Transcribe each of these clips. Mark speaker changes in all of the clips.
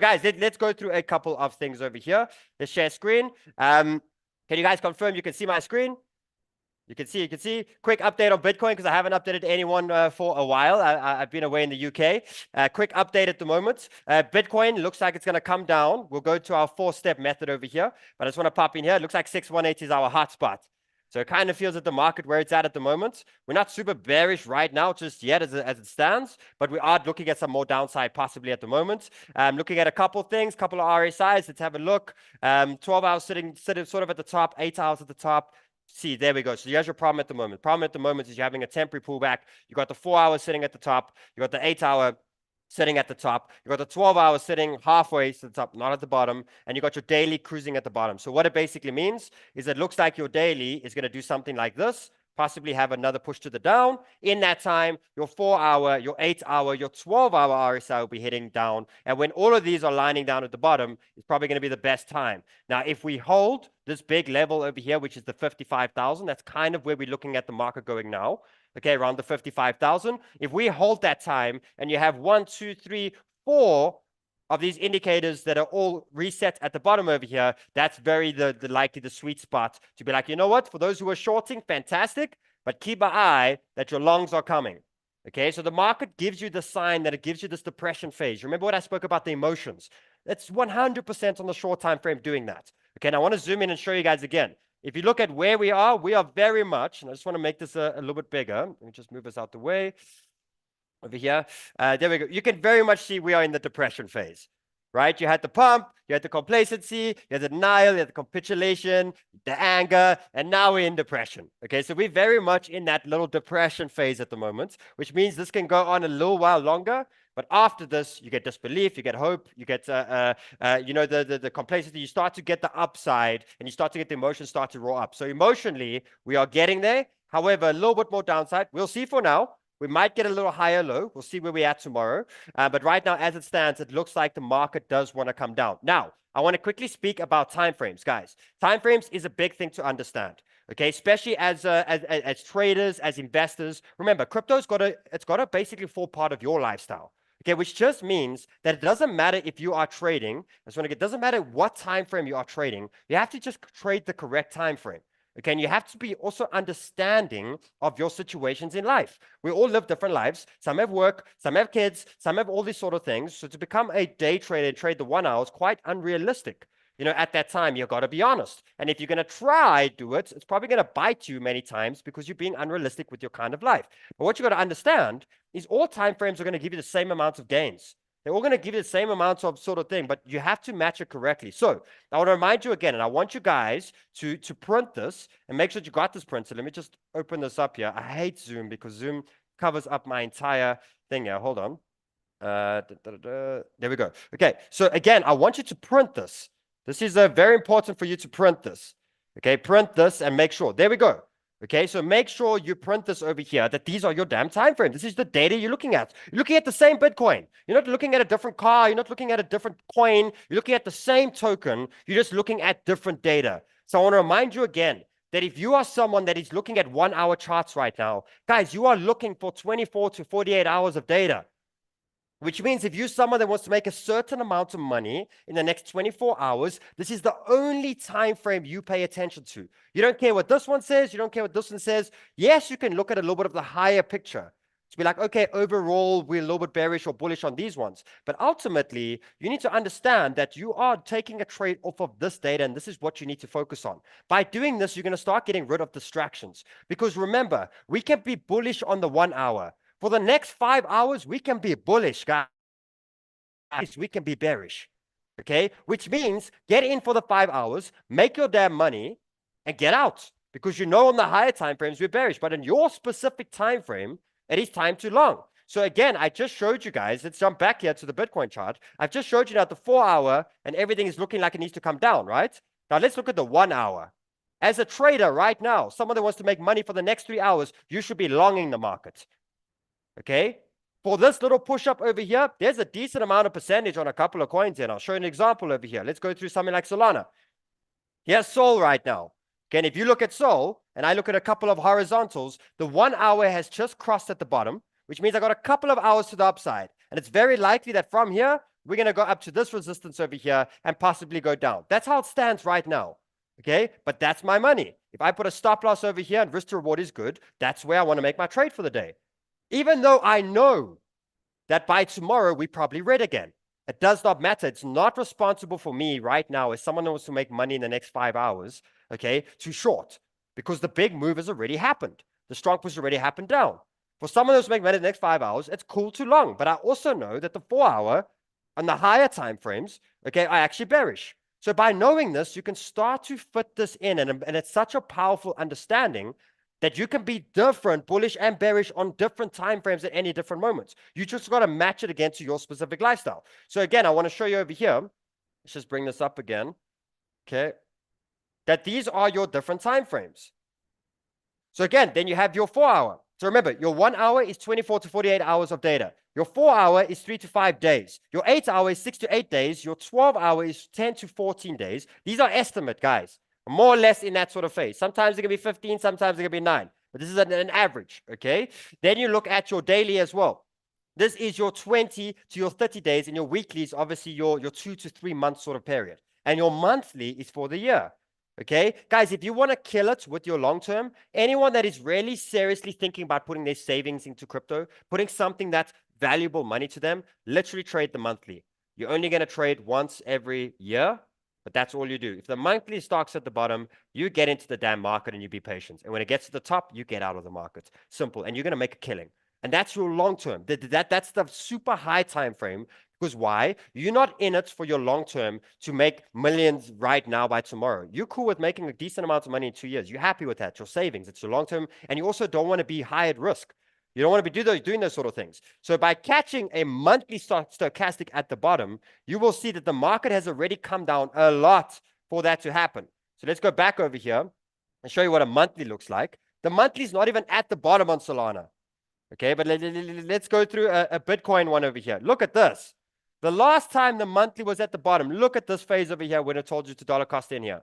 Speaker 1: guys, let's go through a couple of things over here. Let's share screen. Can you guys confirm you can see my screen? You can see. Quick update on Bitcoin, because I haven't updated anyone for a while. I've been away in the UK. Quick update at the moment. Bitcoin looks like it's going to come down. We'll go to our 4-step method over here. But I just want to pop in here. It looks like 618 is our hotspot. So it kind of feels at the market where it's at the moment. We're not super bearish right now just yet as it stands, but we are looking at some more downside possibly at the moment. Looking at a couple things, couple of RSIs. Let's have a look. 12 hours sitting sort of at the top, 8 hours at the top. See, there we go. So here's your problem at the moment. Problem at the moment is you're having a temporary pullback. You got the 4 hours sitting at the top. You got the 8 hour sitting at the top. You got the 12 hours sitting halfway to the top, not at the bottom. And you got your daily cruising at the bottom. So what it basically means is it looks like your daily is going to do something like this. Possibly have another push to the down. In that time, your 4 hour, your 8 hour, your 12 hour RSI will be hitting down. And when all of these are lining down at the bottom, it's probably going to be the best time. Now, if we hold this big level over here, which is the 55,000, that's kind of where we're looking at the market going now. Okay, around the 55,000. If we hold that time and you have 1, 2, 3, 4 of these indicators that are all reset at the bottom over here, that's very likely the sweet spot to be like, you know what, for those who are shorting, fantastic, but keep an eye that your longs are coming. Okay, so the market gives you the sign that it gives you this depression phase. Remember what I spoke about, the emotions? That's 100% on the short time frame doing that. Okay, now I want to zoom in and show you guys again. If you look at where we are very much, and I just want to make this a little bit bigger. Let me just move this out the way. Over here, there we go. You can very much see we are in the depression phase, right? You had the pump, you had the complacency, you had the denial, you had the capitulation, the anger, and now we're in depression. Okay, so we're very much in that little depression phase at the moment, which means this can go on a little while longer. But after this, you get disbelief, you get hope, you get, the complacency. You start to get the upside, and you start to get the emotions start to roll up. So emotionally, we are getting there. However, a little bit more downside. We'll see for now. We might get a little higher low. We'll see where we're at tomorrow. But right now, as it stands, it looks like the market does want to come down. Now, I want to quickly speak about timeframes, guys. Timeframes is a big thing to understand. Okay, especially as traders, as investors. Remember, crypto's got to basically fall part of your lifestyle. Okay, which just means that it doesn't matter if you are trading. It doesn't matter what time frame you are trading. You have to just trade the correct time frame. Okay, and you have to be also understanding of your situations in life. We all live different lives. Some have work, some have kids, some have all these sort of things. So to become a day trader and trade the 1 hour is quite unrealistic. You know, at that time, you've got to be honest. And if you're going to try do it, it's probably going to bite you many times because you're being unrealistic with your kind of life. But what you got to understand is all time frames are going to give you the same amounts of gains. They're all going to give you the same amounts of sort of thing, but you have to match it correctly. So I want to remind you again, and I want you guys to print this and make sure you got this printed. Let me just open this up here. I hate Zoom because Zoom covers up my entire thing here. Hold on. There we go. Okay. So again, I want you to print this. This is very important for you to print this. Okay. Print this and make sure. There we go. Okay, so make sure you print this over here, that these are your damn time frames. This is the data you're looking at. You're looking at the same Bitcoin. You're not looking at a different car. You're not looking at a different coin. You're looking at the same token. You're just looking at different data. So I want to remind you again that if you are someone that is looking at 1 hour charts right now, guys, you are looking for 24 to 48 hours of data. Which means if you're someone that wants to make a certain amount of money in the next 24 hours, this is the only time frame you pay attention to. You don't care what this one says. You don't care what this one says. Yes, you can look at a little bit of the higher picture to be like, okay, overall, we're a little bit bearish or bullish on these ones. But ultimately, you need to understand that you are taking a trade off of this data, and this is what you need to focus on. By doing this, you're going to start getting rid of distractions. Because remember, we can be bullish on the 1 hour. For the next 5 hours, we can be bullish, guys. We can be bearish, okay? Which means get in for the 5 hours, make your damn money, and get out. Because you know on the higher time frames, we're bearish. But in your specific time frame, it is time too long. So again, I just showed you guys. Let's jump back here to the Bitcoin chart. I've just showed you now the 4 hour, and everything is looking like it needs to come down, right? Now let's look at the 1 hour. As a trader right now, someone that wants to make money for the next 3 hours, you should be longing the market. Okay, for this little push up over here, there's a decent amount of percentage on a couple of coins here. And I'll show you an example over here. Let's go through something like Solana. Here's Sol right now. Okay, and if you look at Sol, and I look at a couple of horizontals, the 1 hour has just crossed at the bottom, which means I got a couple of hours to the upside. And it's very likely that from here, we're going to go up to this resistance over here and possibly go down. That's how it stands right now. Okay, but that's my money. If I put a stop loss over here and risk to reward is good, that's where I want to make my trade for the day. Even though I know that by tomorrow we probably red again. It does not matter. It's not responsible for me right now as someone who wants to make money in the next 5 hours, okay, to short, because the big move has already happened. The strong push already happened down. For someone who's making money in the next 5 hours, it's cool to long. But I also know that the 4 hour and the higher time frames, okay, are actually bearish. So by knowing this, you can start to fit this in. And it's such a powerful understanding that you can be different, bullish and bearish on different time frames at any different moments. You just got to match it again to your specific lifestyle. So again, I want to show you over here. Let's just bring this up again. Okay. That these are your different time frames. So again, then you have your 4 hour. So remember, your 1 hour is 24 to 48 hours of data. Your 4 hour is 3 to 5 days. Your 8 hour is 6 to 8 days. Your 12 hour is 10 to 14 days. These are estimate, guys. More or less in that sort of phase. Sometimes it can be 15, sometimes it can be 9. But this is an average, okay? Then you look at your daily as well. This is your 20 to your 30 days, and your weekly is obviously your 2 to 3 month sort of period. And your monthly is for the year. Okay, guys, if you want to kill it with your long term, anyone that is really seriously thinking about putting their savings into crypto, putting something that's valuable money to them, literally trade the monthly. You're only going to trade once every year, but that's all you do. If the monthly starts at the bottom, you get into the damn market and you be patient. And when it gets to the top, you get out of the market. Simple. And you're going to make a killing. And that's your long term. That's the super high time frame. Because why? You're not in it for your long term to make millions right now by tomorrow. You're cool with making a decent amount of money in 2 years. You're happy with that. Your savings. It's your long term. And you also don't want to be high at risk. You don't want to be doing those sort of things. So by catching a monthly stochastic at the bottom, you will see that the market has already come down a lot for that to happen. So let's go back over here and show you what a monthly looks like. The monthly is not even at the bottom on Solana. Okay, but let's go through a Bitcoin one over here. Look at this. The last time the monthly was at the bottom, look at this phase over here when it told you to dollar cost in here.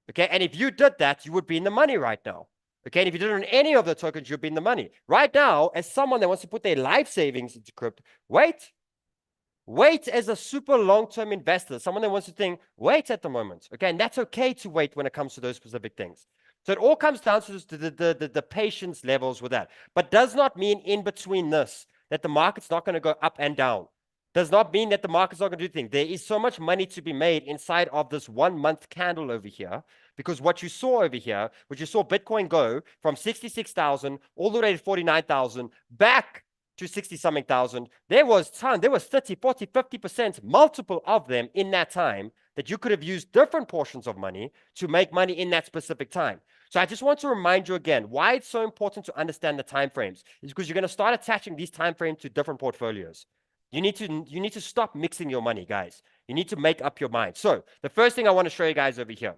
Speaker 1: Okay, and if you did that, you would be in the money right now. Okay, and if you did it on any of the tokens, you'd be in the money. Right now, as someone that wants to put their life savings into crypto, wait as a super long-term investor, someone that wants to think, wait at the moment. Okay, and that's okay to wait when it comes to those specific things. So it all comes down to the patience levels with that. But does not mean in between this, that the market's not going to go up and down. Does not mean that the market's not going to do things. There is so much money to be made inside of this 1 month candle over here, because what you saw over here, what you saw Bitcoin go from 66,000 all the way to 49,000 back to 60 something thousand. There was 30, 40, 50%, multiple of them in that time that you could have used different portions of money to make money in that specific time. So I just want to remind you again, why it's so important to understand the time frames is because you're going to start attaching these time frames to different portfolios. You need to stop mixing your money, guys. You need to make up your mind. So the first thing I want to show you guys over here,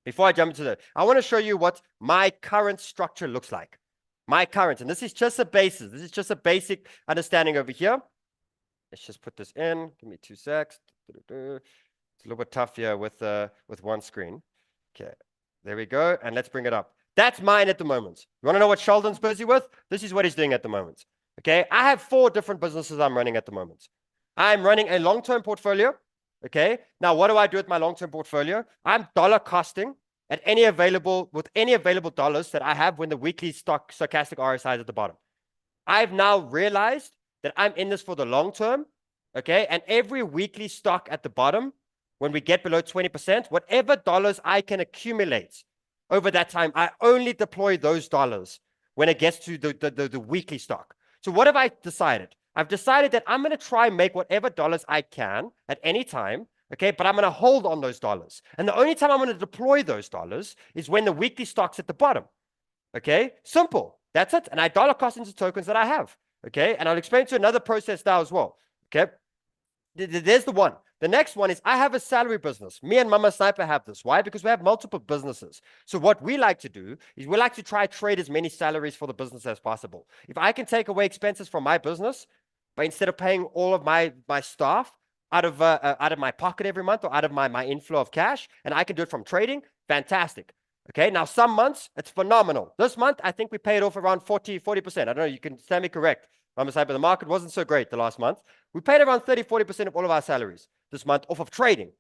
Speaker 1: before I jump into that, I want to show you what my current structure looks like. My current, and this is just a basis. This is just a basic understanding over here. Let's just put this in. Give me 2 secs. It's a little bit tough here with one screen. Okay, there we go. And let's bring it up. That's mine at the moment. You want to know what Sheldon's busy with? This is what he's doing at the moment. Okay, I have 4 different businesses I'm running at the moment. I'm running a long-term portfolio. Okay, now what do I do with my long-term portfolio? I'm dollar costing at any available dollars that I have when the weekly stochastic RSI is at the bottom. I've now realized that I'm in this for the long term. Okay, and every weekly stock at the bottom, when we get below 20%, whatever dollars I can accumulate over that time, I only deploy those dollars when it gets to the weekly stock. So what have I decided? I've decided that I'm going to try and make whatever dollars I can at any time, okay? But I'm going to hold on those dollars. And the only time I'm going to deploy those dollars is when the weekly stock's at the bottom, okay? Simple. That's it. And I dollar cost into tokens that I have, okay? And I'll explain to you another process now as well, okay? There's the one. The next one is I have a salary business. Me and Mama Sniper have this. Why? Because we have multiple businesses. So what we like to do is we like to try trade as many salaries for the business as possible. If I can take away expenses from my business, but instead of paying all of my staff out of my pocket every month or out of my inflow of cash, and I can do it from trading, fantastic. Okay, now some months, it's phenomenal. This month, I think we paid off around 40%. I don't know, you can stand me correct. But the market wasn't so great the last month. We paid around 30-40% of all of our salaries this month off of trading.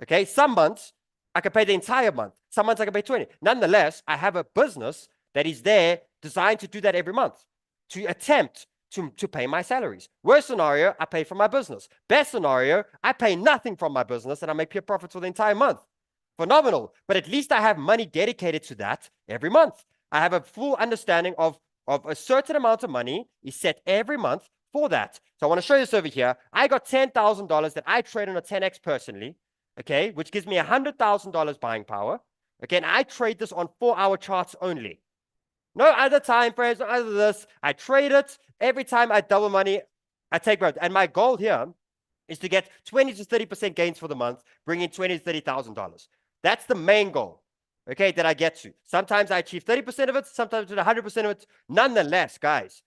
Speaker 1: Okay, some months I can pay the entire month. Some months I can pay 20. Nonetheless, I have a business that is there designed to do that every month, to attempt to pay my salaries. Worst scenario, I pay for my business. Best scenario, I pay nothing from my business and I make pure profits for the entire month. Phenomenal. But at least I have money dedicated to that every month. I have a full understanding of a certain amount of money is set every month for that. So I want to show you this over here. I got $10,000 that I trade on a 10x personally, okay, which gives me $100,000 buying power. Again, I trade this on 4-hour charts only. No other time frames, no other this. I trade it. Every time I double money, I take growth. And my goal here is to get 20 to 30% gains for the month, bring in $20,000 to $30,000. That's the main goal, okay, that I get to. Sometimes I achieve 30% of it, sometimes 100% of it. Nonetheless, guys,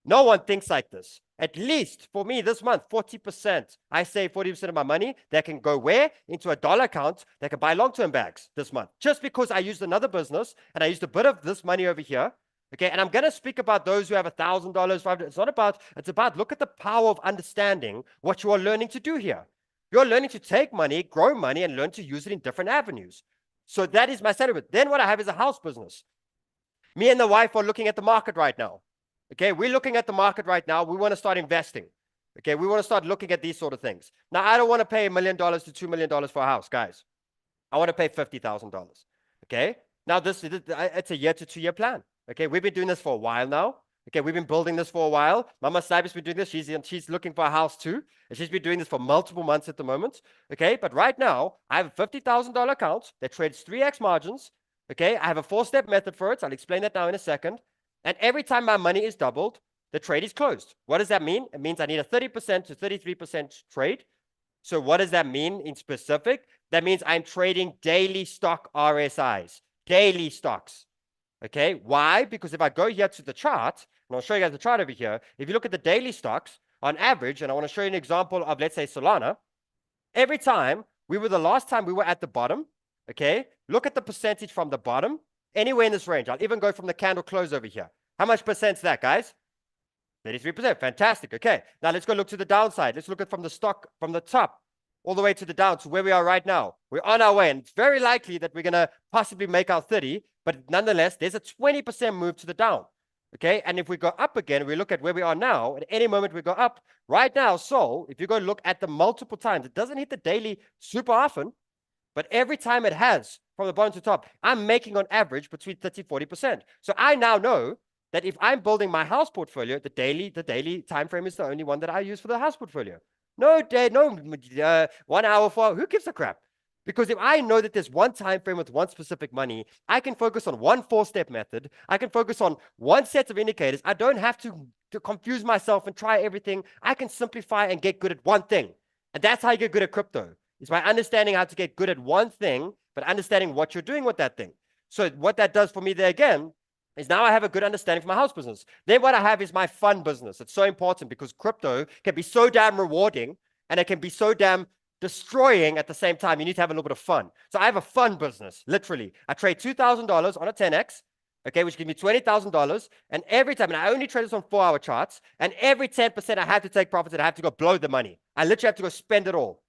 Speaker 1: no one thinks like this. At least for me this month, 40%. I save 40% of my money that can go where? Into a dollar account that can buy long-term bags this month. Just because I used another business and I used a bit of this money over here. Okay, and I'm going to speak about those who have $1,000, $500. It's about look at the power of understanding what you are learning to do here. You're learning to take money, grow money, and learn to use it in different avenues. So that is my setup. Then what I have is a house business. Me and the wife are looking at the market right now. Okay, we're looking at the market right now. We want to start investing. Okay, we want to start looking at these sort of things. Now, I don't want to pay $1 million to $2 million for a house, guys. I want to pay $50,000. Okay, now it's a 1 to 2 year plan. Okay, we've been doing this for a while now. Okay, we've been building this for a while. Mama 𝗧𝗢𝗓's been doing this. She's looking for a house too. And she's been doing this for multiple months at the moment. Okay, but right now, I have a $50,000 account that trades 3x margins. Okay, I have a 4-step method for it. I'll explain that now in a second. And every time my money is doubled, the trade is closed. What does that mean? It means I need a 30% to 33% trade. So what does that mean in specific? That means I'm trading daily stock RSIs, daily stocks. Okay, why? Because if I go here to the chart, and I'll show you guys the chart over here. If you look at the daily stocks on average, and I want to show you an example of, let's say, Solana, every time the last time we were at the bottom, okay, look at the percentage from the bottom, anywhere in this range. I'll even go from the candle close over here. How much percent's that, guys? 33%. Fantastic. Okay, now let's go look to the downside. Let's look at from the stock, from the top all the way to the down to where we are right now. We're on our way, and it's very likely that we're going to possibly make our 30, but nonetheless, there's a 20% move to the down. Okay, and if we go up again, we look at where we are now, at any moment we go up. Right now, so if you go look at the multiple times, it doesn't hit the daily super often, but every time it has, from the bottom to top, I'm making on average between 30-40%. So I now know that if I'm building my house portfolio, the daily time frame is the only one that I use for the house portfolio. No 1 hour, 4 hours, who gives a crap? Because if I know that there's one time frame with one specific money, I can focus on one 4-step method. I can focus on one set of indicators. I don't have to confuse myself and try everything. I can simplify and get good at one thing. And that's how you get good at crypto. It's by understanding how to get good at one thing, but understanding what you're doing with that thing. So what that does for me there again is now I have a good understanding for my house business. Then what I have is my fun business. It's so important because crypto can be so damn rewarding and it can be so damn destroying at the same time. You need to have a little bit of fun. So I have a fun business, literally. I trade $2,000 on a 10x, okay, which gives me $20,000. And every time, and I only trade this on 4-hour charts, and every 10% I have to take profits and I have to go blow the money. I literally have to go spend it all.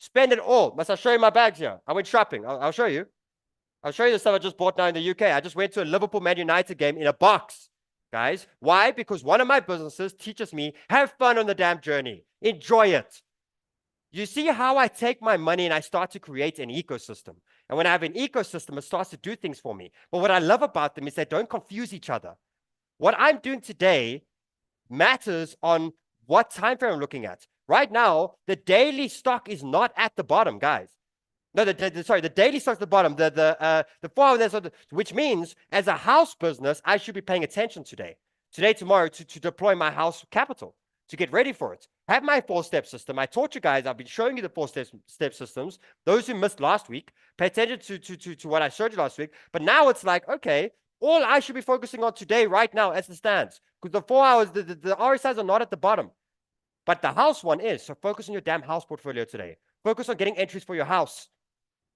Speaker 1: Spend it all. Must I show you my bags here? I went shopping. I'll show you. I'll show you the stuff I just bought now in the UK. I just went to a Liverpool Man United game in a box, guys. Why? Because one of my businesses teaches me, have fun on the damn journey. Enjoy it. You see how I take my money and I start to create an ecosystem. And when I have an ecosystem, it starts to do things for me. But what I love about them is they don't confuse each other. What I'm doing today matters on what time frame I'm looking at. Right now, the daily stock is not at the bottom, guys. No, the daily stock's at the bottom. The 4-hour, which means as a house business, I should be paying attention today, tomorrow, to deploy my house capital, to get ready for it. Have my 4-step system. I taught you guys, I've been showing you the 4-step systems. Those who missed last week, pay attention to what I showed you last week. But now it's like, okay, all I should be focusing on today, right now, as it stands. Because the 4 hours, the RSIs are not at the bottom. But the house one is. So focus on your damn house portfolio today. Focus on getting entries for your house.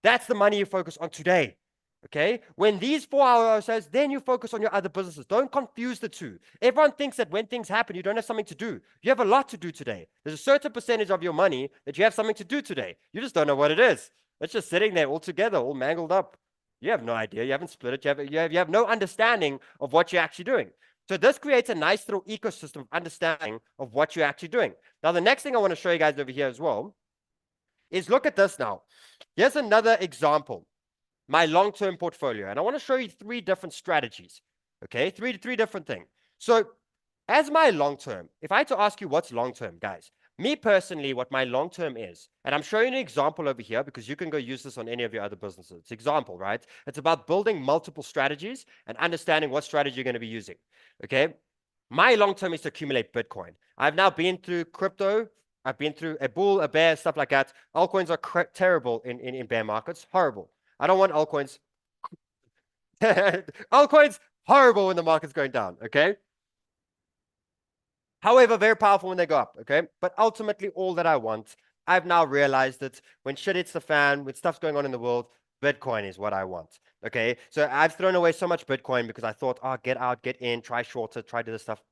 Speaker 1: That's the money you focus on today. Okay, when these 4 hours says, then you focus on your other businesses. Don't confuse the two. Everyone thinks that when things happen, you don't have something to do. You have a lot to do today. There's a certain percentage of your money that you have something to do today. You just don't know what it is. It's just sitting there all together, all mangled up. You have no idea. You haven't split it. You have no understanding of what you're actually doing. So this creates a nice little ecosystem of understanding of what you're actually doing. Now, the next thing I want to show you guys over here as well is look at this now. Here's another example. My long-term portfolio. And I want to show you 3 different strategies. Okay, three different things. So as my long-term, if I had to ask you what's long-term, guys, me personally, what my long-term is, and I'm showing an example over here because you can go use this on any of your other businesses. It's example, right? It's about building multiple strategies and understanding what strategy you're going to be using. Okay, my long-term is to accumulate Bitcoin. I've now been through crypto. I've been through a bull, a bear, stuff like that. Altcoins are terrible in bear markets. Horrible. I don't want altcoins. Altcoins, horrible when the market's going down, okay? However, very powerful when they go up, okay? But ultimately, all that I want, I've now realized that when shit hits the fan, when stuff's going on in the world, Bitcoin is what I want, okay? So I've thrown away so much Bitcoin because I thought, oh, get out, get in, try shorter, try do this stuff.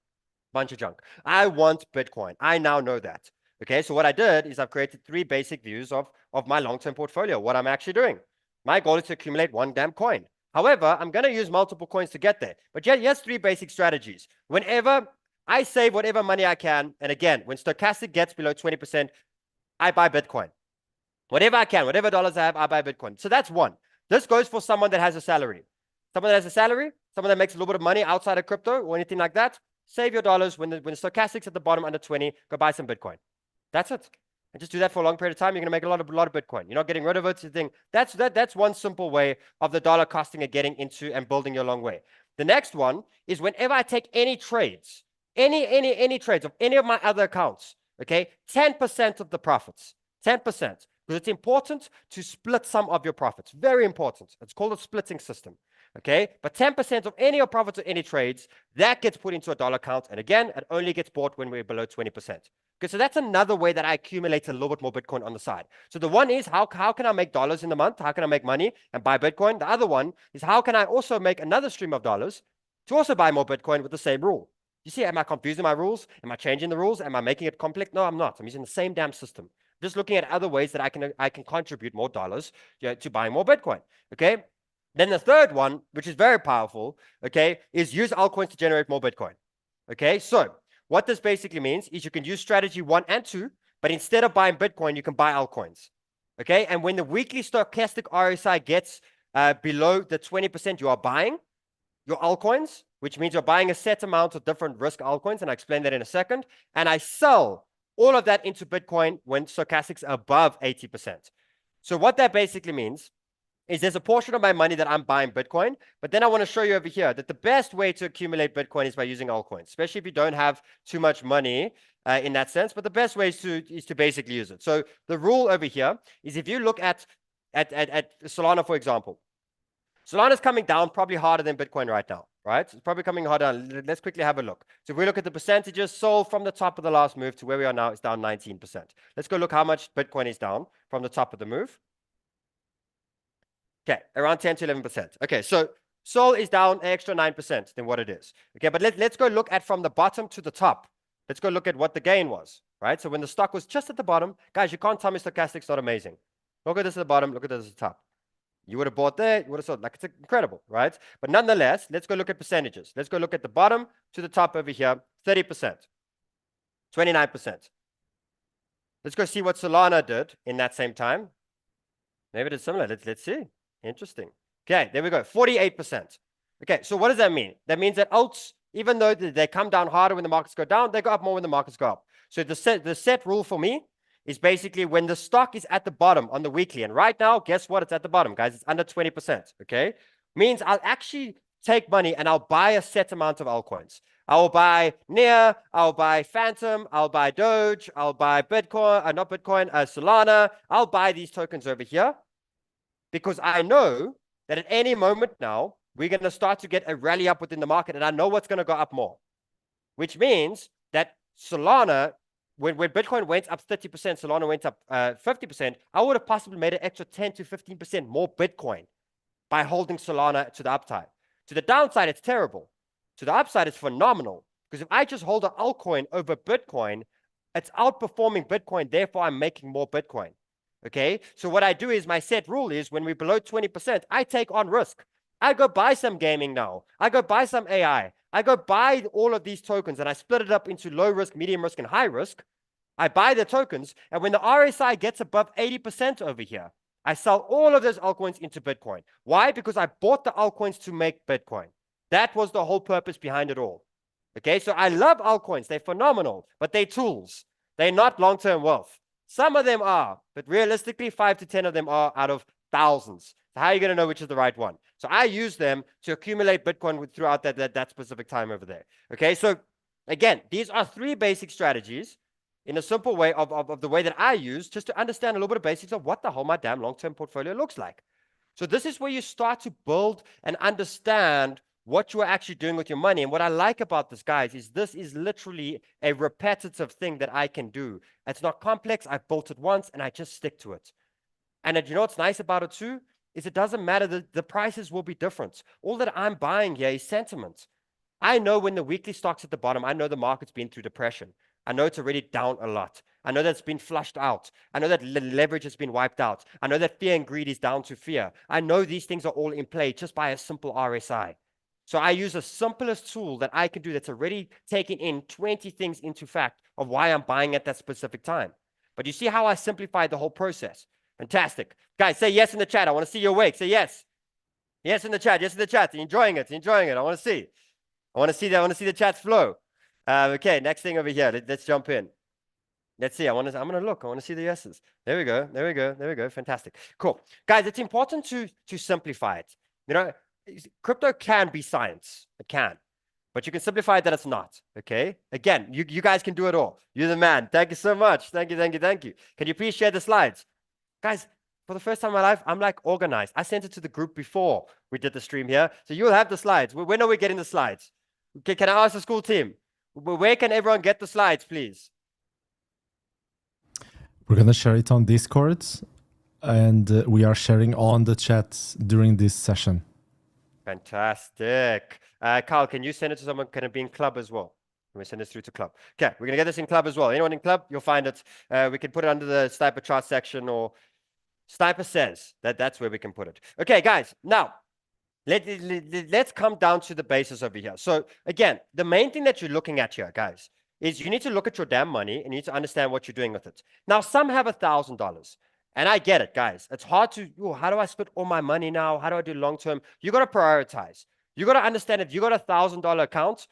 Speaker 1: Bunch of junk. I want Bitcoin. I now know that, okay? So what I did is I've created 3 basic views of my long-term portfolio, what I'm actually doing. My goal is to accumulate 1 damn coin. However, I'm going to use multiple coins to get there. But yeah, here's 3 basic strategies. Whenever I save whatever money I can, and again, when stochastic gets below 20%, I buy Bitcoin. Whatever I can, whatever dollars I have, I buy Bitcoin. So that's 1. This goes for someone that has a salary. Someone that has a salary, someone that makes a little bit of money outside of crypto or anything like that, save your dollars. When the stochastic's at the bottom under 20, go buy some Bitcoin. That's it. And just do that for a long period of time, you're going to make a lot of Bitcoin. You're not getting rid of it. You think that's one simple way of the dollar costing and getting into and building your long way. The next one is whenever I take any trades, any trades of any of my other accounts, okay, 10% of the profits, 10%, because it's important to split some of your profits. Very important. It's called a splitting system. Okay, but 10% of any of your profits or any trades, that gets put into a dollar account. And again, it only gets bought when we're below 20%. Okay, so that's another way that I accumulate a little bit more Bitcoin on the side. So the one is how can I make dollars in the month? How can I make money and buy Bitcoin? The other one is how can I also make another stream of dollars to also buy more Bitcoin with the same rule? You see, am I confusing my rules? Am I changing the rules? Am I making it complex? No, I'm not. I'm using the same damn system. Just looking at other ways that I can contribute more dollars to buying more Bitcoin. Okay. Then the third one, which is very powerful, okay, is use altcoins to generate more Bitcoin. Okay, so what this basically means is you can use strategy 1 and 2, but instead of buying Bitcoin, you can buy altcoins. Okay, and when the weekly stochastic RSI gets below the 20% you are buying your altcoins, which means you're buying a set amount of different risk altcoins, and I'll explain that in a second, and I sell all of that into Bitcoin when stochastics are above 80%. So what that basically means is there's a portion of my money that I'm buying Bitcoin, but then I want to show you over here that the best way to accumulate Bitcoin is by using altcoins, especially if you don't have too much money in that sense, but the best way is to basically use it. So the rule over here is if you look at Solana, for example, Solana's coming down probably harder than Bitcoin right now, right? It's probably coming harder. Let's quickly have a look. So if we look at the percentages sold from the top of the last move to where we are now, it's down 19%. Let's go look how much Bitcoin is down from the top of the move. Okay, around 10 to 11%. Okay, so Sol is down an extra 9% than what it is. Okay, but let's go look at from the bottom to the top. Let's go look at what the gain was, right? So when the stock was just at the bottom, guys, you can't tell me stochastic's not amazing. Look at this at the bottom, look at this at the top. You would have bought there, you would have sold. Like, it's incredible, right? But nonetheless, let's go look at percentages. Let's go look at the bottom to the top over here, 30%, 29%. Let's go see what Solana did in that same time. Maybe it's similar. Let's see. Interesting. Okay, there we go. 48%. Okay, so what does that mean? That means that alts, even though they come down harder when the markets go down, they go up more when the markets go up. So the set rule for me is basically when the stock is at the bottom on the weekly, and right now, guess what? It's at the bottom, guys. It's under 20%. Okay, means I'll actually take money and I'll buy a set amount of altcoins. I will buy 𝗫, I'll buy Phantom, I'll buy Doge, I'll buy Bitcoin, not Bitcoin, Solana. I'll buy these tokens over here, because I know that at any moment now, we're going to start to get a rally up within the market, and I know what's going to go up more, which means that Solana, when Bitcoin went up 30%, Solana went up 50%, I would have possibly made an extra 10 to 15% more Bitcoin by holding Solana to the upside. To the downside, it's terrible. To the upside, it's phenomenal. Because if I just hold an altcoin over Bitcoin, it's outperforming Bitcoin. Therefore, I'm making more Bitcoin. Okay. So what I do is my set rule is when we're below 20%, I take on risk. I go buy some gaming now. I go buy some AI. I go buy all of these tokens and I split it up into low risk, medium risk, and high risk. I buy the tokens. And when the RSI gets above 80% over here, I sell all of those altcoins into Bitcoin. Why? Because I bought the altcoins to make Bitcoin. That was the whole purpose behind it all. Okay, so I love altcoins. They're phenomenal, but they're tools. They're not long-term wealth. Some of them are, but realistically, 5 to 10 of them are out of thousands. So how are you going to know which is the right one? So I use them to accumulate Bitcoin throughout that specific time over there. Okay, so again, these are 3 basic strategies in a simple way of the way that I use just to understand a little bit of basics of what the hell my damn long-term portfolio looks like. So this is where you start to build and understand what you are actually doing with your money. And what I like about this, guys, is this is literally a repetitive thing that I can do. It's not complex. I've built it once and I just stick to it. And you know what's nice about it too? Is it doesn't matter. The prices will be different. All that I'm buying here is sentiment. I know when the weekly stock's at the bottom, I know the market's been through depression. I know it's already down a lot. I know that it's been flushed out. I know that leverage has been wiped out. I know that fear and greed is down to fear. I know these things are all in play just by a simple RSI. So I use the simplest tool that I can do that's already taken in 20 things into fact of why I'm buying at that specific time. But you see how I simplified the whole process. Fantastic. Guys, say yes in the chat. I want to see you awake. Say yes. Yes in the chat. Yes in the chat. You're enjoying it. You're enjoying it. I want to see. I want to see that. I want to see the chats flow. Okay, next thing over here. Let's jump in. Let's see. I'm going to look. I want to see the yeses. There we go. There we go. There we go. Fantastic. Cool. Guys, it's important to simplify it. You know, crypto can be science. It can. But you can simplify it that it's not. Okay? Again, you guys can do it all. You're the man. Thank you so much. Thank you, thank you, thank you. Can you please share the slides? Guys, for the first time in my life, I'm like organized. I sent it to the group before we did the stream here. So you'll have the slides. When are we getting the slides? Okay, can I ask the school team? Where can everyone get the slides, please?
Speaker 2: We're going to share it on Discord, and we are sharing on the chat during this session.
Speaker 1: Fantastic. Carl, can you send it to someone? Can it be in club as well? Can we send this through to club? Okay, we're going to get this in club as well. Anyone in club? You'll find it. We can put it under the sniper chart section, or sniper says that's where we can put it. Okay, guys, now let's come down to the basis over here. So again, the main thing that you're looking at here, guys, is you need to look at your damn money and you need to understand what you're doing with it. Now, some have $1,000. And I get it, guys. It's hard to, how do I split all my money now? How do I do long-term? You got to prioritize. You got to understand if you got $1,000 account,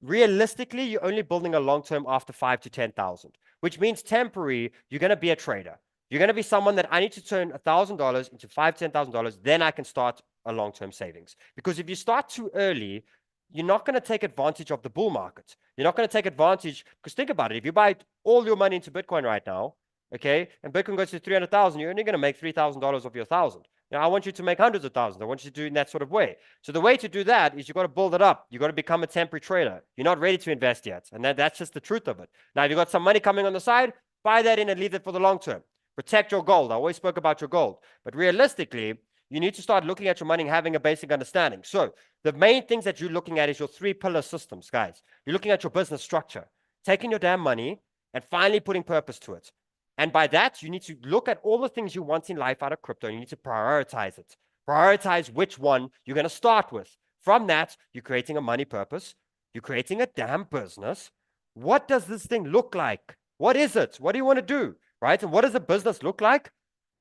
Speaker 1: realistically, you're only building a long-term after 5 to 10,000, which means temporary, you're going to be a trader. You're going to be someone that I need to turn $1,000 into $5,000, $10,000, then I can start a long-term savings. Because if you start too early, you're not going to take advantage of the bull market. You're not going to take advantage, because think about it. If you buy all your money into Bitcoin right now, okay, and Bitcoin goes to 300,000, you're only going to make $3,000 off your 1,000. Now, I want you to make hundreds of thousands. I want you to do it in that sort of way. So the way to do that is you've got to build it up. You've got to become a temporary trader. You're not ready to invest yet. And that's just the truth of it. Now, if you've got some money coming on the side, buy that in and leave it for the long term. Protect your gold. I always spoke about your gold. But realistically, you need to start looking at your money and having a basic understanding. So the main things that you're looking at is your 3-pillar systems, guys. You're looking at your business structure, taking your damn money and finally putting purpose to it. And by that, you need to look at all the things you want in life out of crypto. You need to prioritize it. Prioritize which one you're going to start with. From that, you're creating a money purpose. You're creating a damn business. What does this thing look like? What is it? What do you want to do? Right? And what does a business look like?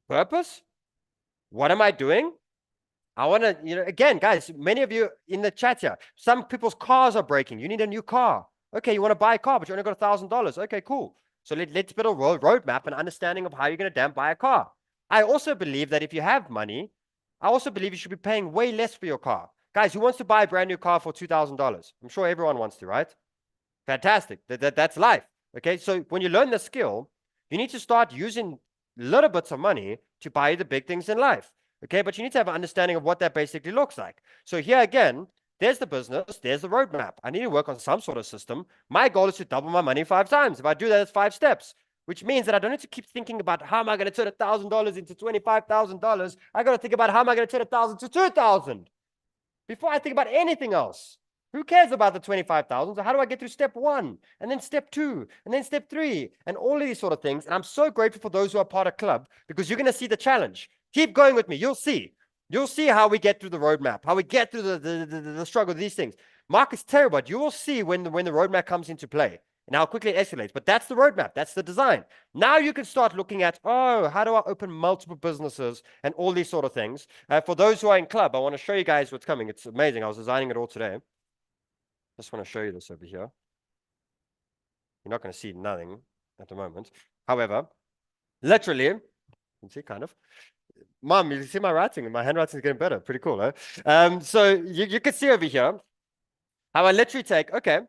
Speaker 1: Purpose? What am I doing? I want to, again, guys, many of you in the chat here, some people's cars are breaking. You need a new car. Okay, you want to buy a car, but you only got $1,000. Okay, cool. So let's build a roadmap and understanding of how you're going to damn buy a car. I also believe that if you have money, I also believe you should be paying way less for your car. Guys, who wants to buy a brand new car for $2,000? I'm sure everyone wants to, right? Fantastic. That's life. Okay, so when you learn the skill, you need to start using little bits of money to buy the big things in life. Okay, but you need to have an understanding of what that basically looks like. So here again, there's the business, there's the roadmap. I need to work on some sort of system. My goal is to double my money 5 times. If I do that, it's 5 steps, which means that I don't need to keep thinking about how am I going to turn $1,000 into $25,000. I got to think about how am I going to turn 1,000 to 2,000 before I think about anything else. Who cares about the 25,000? So how do I get through step 1 and then step 2 and then step 3 and all of these sort of things? And I'm so grateful for those who are part of club because you're going to see the challenge. Keep going with me. You'll see. You'll see how we get through the roadmap, how we get through the struggle of these things. Mark is terrible, but you will see when the roadmap comes into play and how quickly it escalates. But that's the roadmap. That's the design. Now you can start looking at, oh, how do I open multiple businesses and all these sort of things. For those who are in club, I want to show you guys what's coming. It's amazing. I was designing it all today. Just want to show you this over here. You're not going to see nothing at the moment. However, literally, you can see kind of. Mom, you see my writing? My handwriting is getting better. Pretty cool, eh? So you can see over here how I literally take, okay,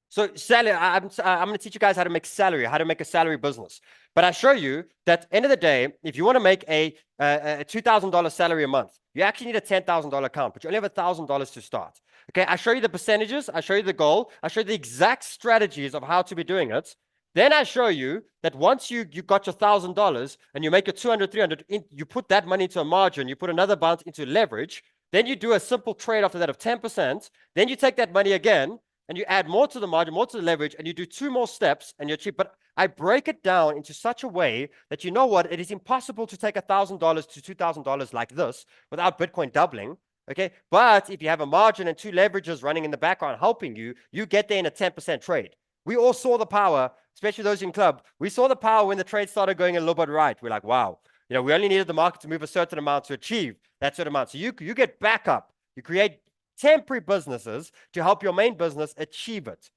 Speaker 1: so salary, I'm going to teach you guys how to make salary, how to make a salary business. But I show you that end of the day, if you want to make a $2,000 salary a month, you actually need a $10,000 account, but you only have $1,000 to start. Okay, I show you the percentages, I show you the goal, I show you the exact strategies of how to be doing it. Then I show you that once you got your $1,000 and you make your 200, 300, you put that money into a margin, you put another bounce into leverage, then you do a simple trade after that of 10%, then you take that money again, and you add more to the margin, more to the leverage, and you do 2 more steps, and you're cheap. But I break it down into such a way that you know what? It is impossible to take $1,000 to $2,000 like this without Bitcoin doubling, okay? But if you have a margin and 2 leverages running in the background helping you, you get there in a 10% trade. We all saw the power, especially those in club. We saw the power when the trade started going a little bit right. We're like, wow, you know, we only needed the market to move a certain amount to achieve that certain amount. So you get backup. You create temporary businesses to help your main business achieve it.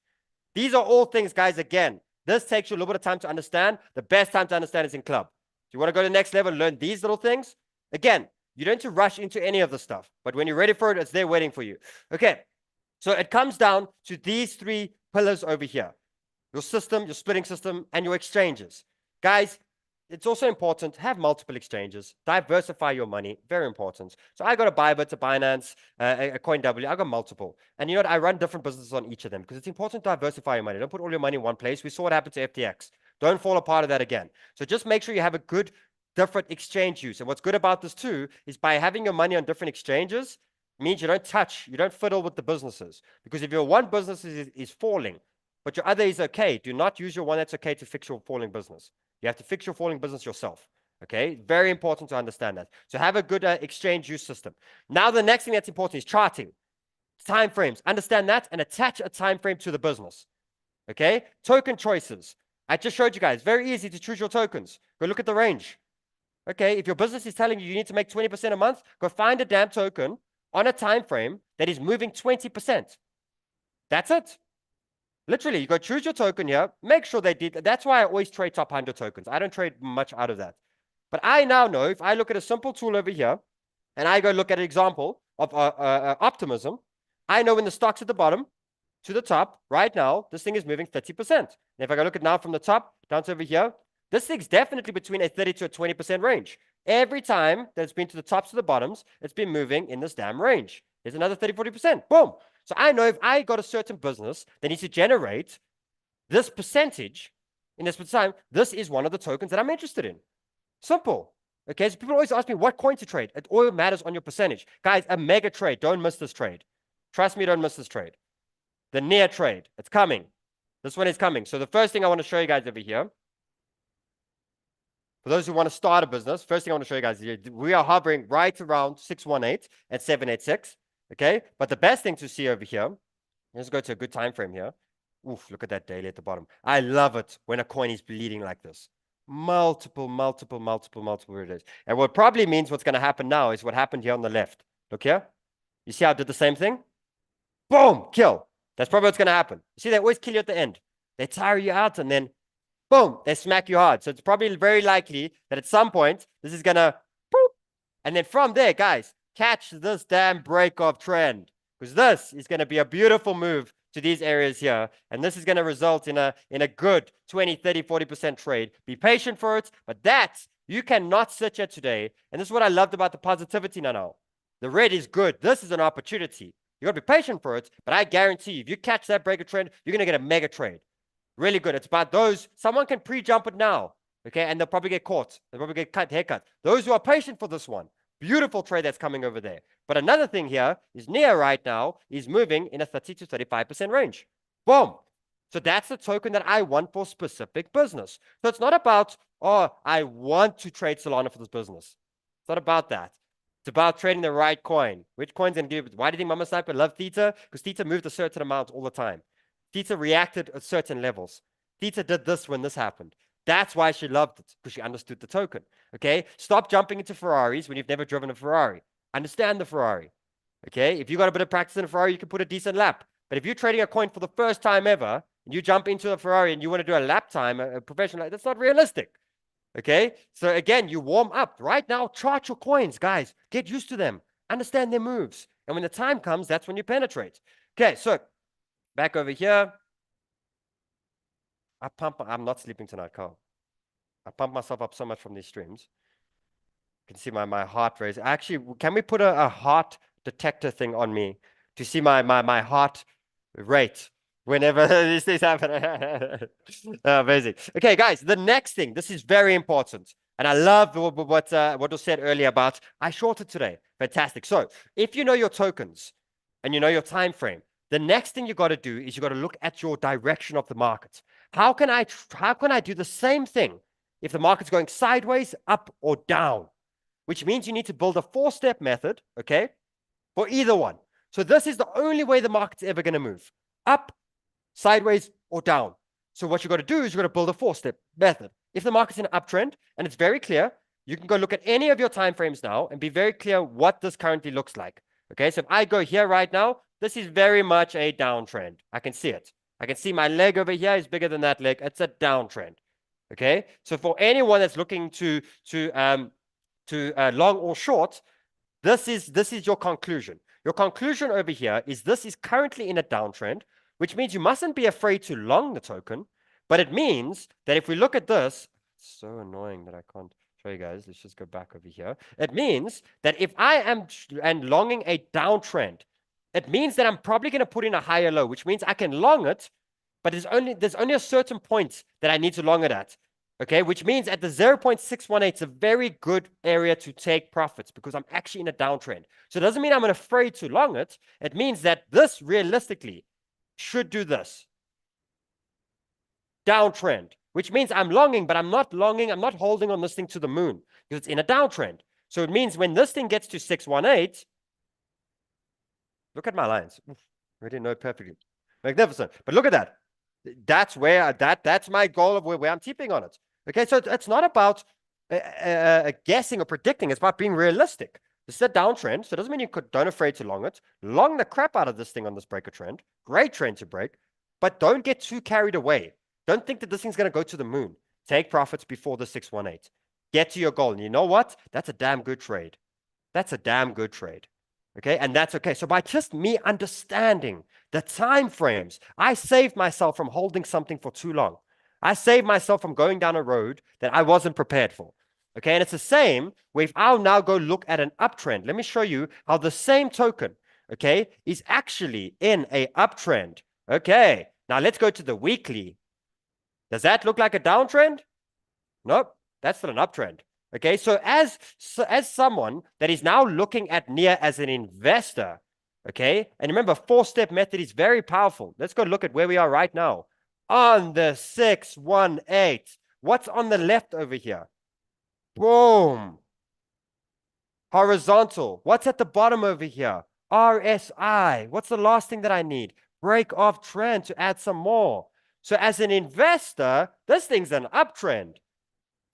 Speaker 1: These are all things, guys, again, this takes you a little bit of time to understand. The best time to understand is in club. If you want to go to the next level and learn these little things, again, you don't need to rush into any of the stuff. But when you're ready for it, it's there waiting for you. Okay, so it comes down to these 3 pillars over here. Your system, your splitting system, and your exchanges. Guys, it's also important to have multiple exchanges. Diversify your money. Very important. So I got a Bybit, a Binance, a CoinW. I got multiple. And you know what? I run different businesses on each of them because it's important to diversify your money. Don't put all your money in one place. We saw what happened to FTX. Don't fall apart of that again. So just make sure you have a good, different exchange use. And what's good about this too is by having your money on different exchanges, means you don't fiddle with the businesses. Because if your one business is falling, but your other is okay, do not use your one that's okay to fix your falling business. You have to fix your falling business yourself. Okay, very important to understand that. So have a good exchange use system. Now the next thing that's important is charting, time frames. Understand that and attach a time frame to the business. Okay, token choices. I just showed you guys. Very easy to choose your tokens. Go look at the range. Okay, if your business is telling you you need to make 20% a month, go find a damn token on a time frame that is moving 20%. That's it. Literally, you go choose your token here, make sure they did. That's why I always trade top 100 tokens. I don't trade much out of that. But I now know if I look at a simple tool over here, and I go look at an example of optimism, I know when the stock's at the bottom to the top, right now, this thing is moving 30%. And if I go look at now from the top down to over here, this thing's definitely between a 30 to a 20% range. Every time that it's been to the tops to the bottoms, it's been moving in this damn range. There's another 30, 40%. Boom. So I know if I got a certain business that needs to generate this percentage in this time, this is one of the tokens that I'm interested in. Simple. Okay, so people always ask me what coin to trade. It all matters on your percentage. Guys, a mega trade. Don't miss this trade. Trust me, don't miss this trade. The near trade. It's coming. This one is coming. So the first thing I want to show you guys over here, for those who want to start a business, first thing I want to show you guys is we are hovering right around 618 and 786. Okay, but the best thing to see over here, let's go to a good time frame here. Oof, look at that daily at the bottom. I love it when a coin is bleeding like this. Multiple days. And what probably means what's going to happen now is what happened here on the left. Look here. You see how I did the same thing? Boom, kill. That's probably what's going to happen. You see, they always kill you at the end. They tire you out and then, boom, they smack you hard. So it's probably very likely that at some point, this is going to, boop. And then from there, guys, catch this damn break of trend, because this is going to be a beautiful move to these areas here, and this is going to result in a good 20, 30, 40% trade. Be patient for it, but that you cannot sit here today, and this is what I loved about the positivity now. The red is good. This is an opportunity. You got to be patient for it, but I guarantee you, if you catch that break of trend, you're going to get a mega trade. Really good. It's about those, someone can pre-jump it now, okay? And they'll probably get caught. They'll probably get haircut. Those who are patient for this one, beautiful trade that's coming over there. But another thing here is 𝗧 right now is moving in a 30 to 35% range. Boom. So that's the token that I want for specific business. So it's not about, oh, I want to trade Solana for this business. It's not about that. It's about trading the right coin. Which coin's going to give? Why do you think 𝗲𝗡𝗧 love 𝗧𝗓? Because 𝗧𝗓 moved a certain amount all the time. 𝗧𝗓 reacted at certain levels. 𝗧𝗓 did this when this happened. That's why she loved it, because she understood the token. Okay? Stop jumping into Ferraris when you've never driven a Ferrari. Understand the Ferrari. Okay? If you got a bit of practice in a Ferrari, you can put a decent lap. But if you're trading a coin for the first time ever, and you jump into a Ferrari and you want to do a lap time, a professional, that's not realistic. Okay? So again, you warm up. Right now, chart your coins, guys. Get used to them. Understand their moves. And when the time comes, that's when you penetrate. Okay, so back over here. I'm not sleeping tonight, Carl. I pump myself up so much from these streams. You can see my heart raise. Actually, can we put a heart detector thing on me to see my heart rate whenever these things happen? Amazing. Okay, guys, the next thing, this is very important. And I love what was said earlier about, I shorted today. Fantastic. So if you know your tokens and you know your time frame, the next thing you got to do is you got to look at your direction of the market. How can I do the same thing if the market's going sideways, up, or down? Which means you need to build a 4-step method, okay, for either one. So this is the only way the market's ever going to move. Up, sideways, or down. So what you got to do is you got to build a 4-step method. If the market's in an uptrend, and it's very clear, you can go look at any of your time frames now and be very clear what this currently looks like. Okay, so if I go here right now, this is very much a downtrend. I can see it. I can see my leg over here is bigger than that leg. It's a downtrend. Okay, so for anyone that's looking to long or short, this is your conclusion. Your conclusion over here is this is currently in a downtrend, which means you mustn't be afraid to long the token. But it means that if we look at this, it's so annoying that I can't show you guys. Let's just go back over here. It means that if I am longing a downtrend, it means that I'm probably going to put in a higher low, which means I can long it, but there's only a certain point that I need to long it at. Okay, which means at the 0.618, it's a very good area to take profits because I'm actually in a downtrend. So it doesn't mean I'm afraid to long it. It means that this realistically should do this. Downtrend, which means I'm longing, but I'm not longing. I'm not holding on this thing to the moon because it's in a downtrend. So it means when this thing gets to 618, look at my lines. I already know it perfectly. Magnificent. But look at that. That's where that's my goal of where I'm tipping on it. Okay, so it's not about guessing or predicting. It's about being realistic. This is a downtrend, so it doesn't mean you don't afraid to long it. Long the crap out of this thing on this breaker trend. Great trend to break, but don't get too carried away. Don't think that this thing's going to go to the moon. Take profits before the 618. Get to your goal. And you know what? That's a damn good trade. That's a damn good trade. Okay, and that's okay. So by just me understanding the time frames, I saved myself from holding something for too long. I saved myself from going down a road that I wasn't prepared for. Okay, and it's the same where if I'll now go look at an uptrend. Let me show you how the same token, okay, is actually in a uptrend. Okay, now let's go to the weekly. Does that look like a downtrend? Nope, that's still an uptrend. Okay, so as someone that is now looking at 𝗧𝗧 as an investor, okay, and remember, 4-step method is very powerful. Let's go look at where we are right now. On the 618, what's on the left over here? Boom. Horizontal. What's at the bottom over here? RSI. What's the last thing that I need? Break off trend to add some more. So as an investor, this thing's an uptrend.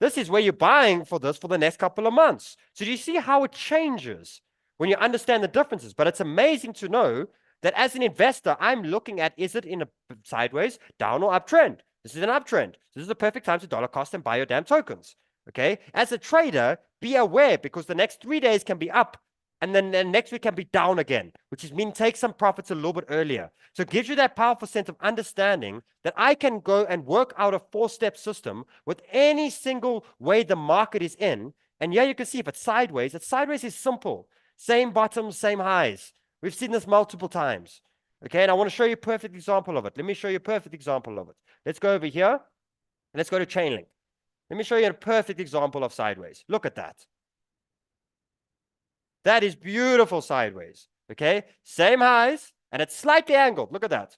Speaker 1: This is where you're buying for this for the next couple of months. So do you see how it changes when you understand the differences? But it's amazing to know that as an investor, I'm looking at, is it in a sideways, down, or uptrend? This is an uptrend. This is the perfect time to dollar cost and buy your damn tokens. Okay? As a trader, be aware because the next 3 days can be up and then the next week can be down again, which is mean take some profits a little bit earlier. So it gives you that powerful sense of understanding that I can go and work out a 4-step system with any single way the market is in. And yeah, you can see if it's sideways is simple. Same bottoms, same highs. We've seen this multiple times. Okay, and I want to show you a perfect example of it. Let me show you a perfect example of it. Let's go over here. Let's go to chain link. Let me show you a perfect example of sideways. Look at that. That is beautiful sideways. Okay, same highs, and it's slightly angled. Look at that.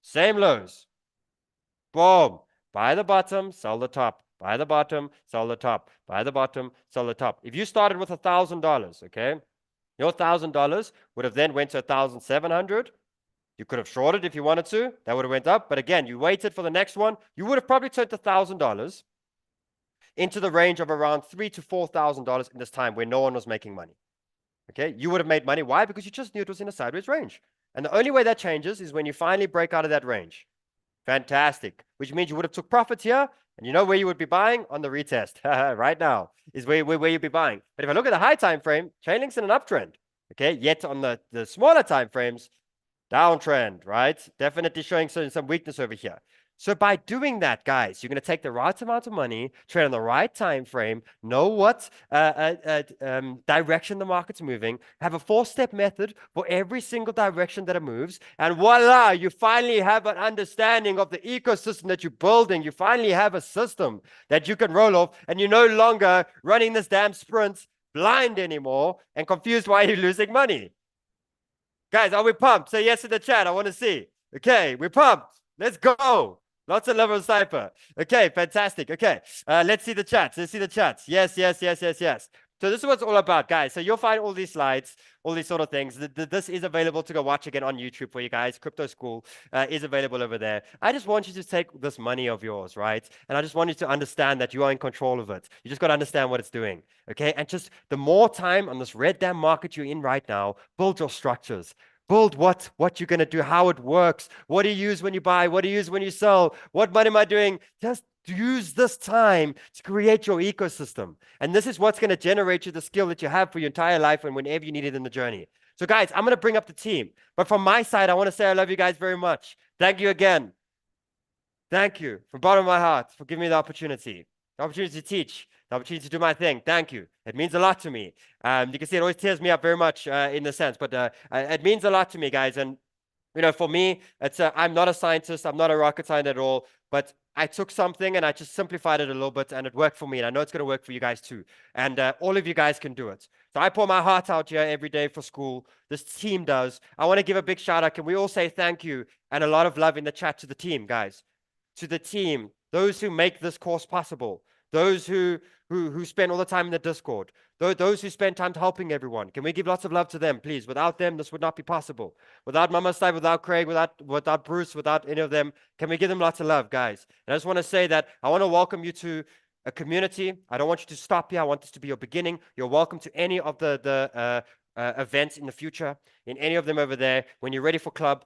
Speaker 1: Same lows. Boom. Buy the bottom, sell the top. Buy the bottom, sell the top. Buy the bottom, sell the top. If you started with $1,000, okay, your $1,000 would have then went to 1,700. You could have shorted if you wanted to. That would have went up. But again, you waited for the next one. You would have probably turned $1,000 into the range of around $3,000 to $4,000 in this time where no one was making money. Okay, you would have made money. Why? Because you just knew it was in a sideways range. And the only way that changes is when you finally break out of that range. Fantastic. Which means you would have took profits here, and you know where you would be buying? On the retest. Right now is where you'd be buying. But if I look at the high time frame, Chainlink's in an uptrend. Okay, yet on the smaller time frames, downtrend, right? Definitely showing some weakness over here. So by doing that, guys, you're going to take the right amount of money, trade on the right time frame, know what direction the market's moving, have a 4-step method for every single direction that it moves, and voila, you finally have an understanding of the ecosystem that you're building. You finally have a system that you can roll off, and you're no longer running this damn sprint blind anymore and confused why you're losing money. Guys, are we pumped? Say yes in the chat. I want to see. Okay, we're pumped. Let's go. Lots of love on Cypher. Okay, fantastic. Okay, let's see the chats. Let's see the chats. Yes, yes, yes, yes, yes. So this is what it's all about, guys. So you'll find all these slides, all these sort of things. This is available to go watch again on YouTube for you guys. Crypto School is available over there. I just want you to take this money of yours, right? And I just want you to understand that you are in control of it. You just got to understand what it's doing, okay? And just the more time on this red damn market you're in right now, build your structures. Build what you're going to do, how it works. What do you use when you buy? What do you use when you sell? What money am I doing? Just use this time to create your ecosystem. And this is what's going to generate you the skill that you have for your entire life and whenever you need it in the journey. So guys, I'm going to bring up the team. But from my side, I want to say I love you guys very much. Thank you again. Thank you from the bottom of my heart for giving me the opportunity to teach, the opportunity to do my thing. Thank you. It means a lot to me. You can see it always tears me up very much in the sense, but it means a lot to me, guys. And, you know, for me, it's I'm not a scientist. I'm not a rocket scientist at all, but I took something and I just simplified it a little bit and it worked for me. And I know it's going to work for you guys too. And all of you guys can do it. So I pour my heart out here every day for school. This team does. I want to give a big shout out. Can we all say thank you and a lot of love in the chat to the team, guys? To the team, those who make this course possible, those who spend all the time in the Discord, those who spend time helping everyone. Can we give lots of love to them, please? Without them, this would not be possible. Without 𝗲𝗲, without Craig, without Bruce, without any of them, can we give them lots of love, guys? And I just want to say that I want to welcome you to a community. I don't want you to stop here. I want this to be your beginning. You're welcome to any of the events in the future, in any of them over there. When you're ready for club,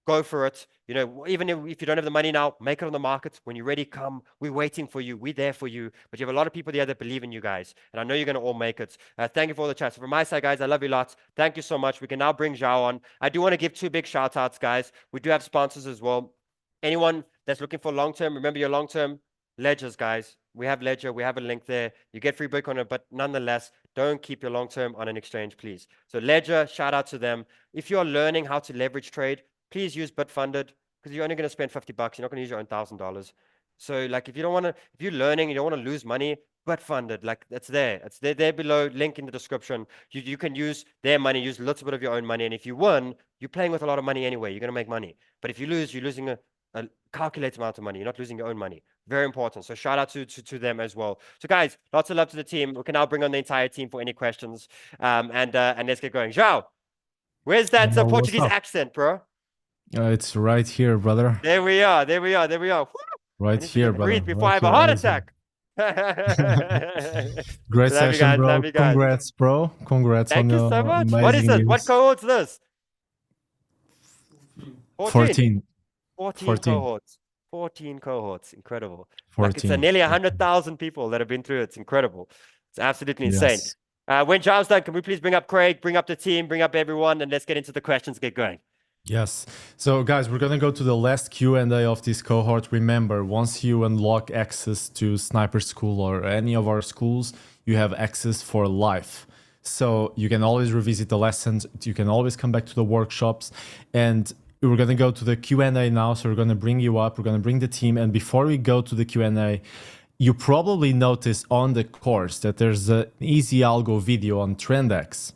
Speaker 1: go for it. You know, even if you don't have the money now, make it on the market. When you're ready, come. We're waiting for you. We're there for you. But you have a lot of people there that believe in you guys. And I know you're going to all make it. Thank you for all the chats. So from my side, guys, I love you lots. Thank you so much. We can now bring 𝗲𝗢 on. I do want to give 2 big shout outs, guys. We do have sponsors as well. Anyone that's looking for long-term, remember your long-term ledgers, guys. We have Ledger. We have a link there. You get free Bitcoin, but nonetheless, don't keep your long-term on an exchange, please. So Ledger, shout out to them. If you're learning how to leverage trade, please use Bitfunded because you're only going to spend $50. You're not going to use your own $1,000. So like, if you're learning, you don't want to lose money, Bitfunded, like it's there. It's there below, link in the description. You can use their money, use a little bit of your own money. And if you win, you're playing with a lot of money anyway. You're going to make money. But if you lose, you're losing a calculated amount of money. You're not losing your own money. Very important. So shout out to them as well. So guys, lots of love to the team. We can now bring on the entire team for any questions. And let's get going. 𝗲𝗢, where's that Portuguese accent, bro?
Speaker 2: It's right here, brother.
Speaker 1: There we are. There we are. There we are.
Speaker 2: Right here, brother.
Speaker 1: Breathe before I have a heart attack.
Speaker 2: Great session, bro. Congrats, bro. Congrats on your
Speaker 1: Thank you so much. What is it? What cohort's this?
Speaker 2: 14.
Speaker 1: 14 cohorts. 14 cohorts. Incredible. 14. Like it's nearly 100,000 people that have been through it. It's incredible. It's absolutely insane.
Speaker 2: Yes.
Speaker 1: When 𝗲𝗢's done, can we please bring up Craig, bring up the team, bring up everyone, and let's get into the questions, get going.
Speaker 2: Yes. So guys, we're going to go to the last Q&A of this cohort. Remember, once you unlock access to Sniper School or any of our schools, you have access for life. So you can always revisit the lessons. You can always come back to the workshops. And we're going to go to the Q&A now. So we're going to bring you up. We're going to bring the team. And before we go to the Q&A, you probably noticed on the course that there's an easy algo video on 𝗏𝗏𝗏𝗏.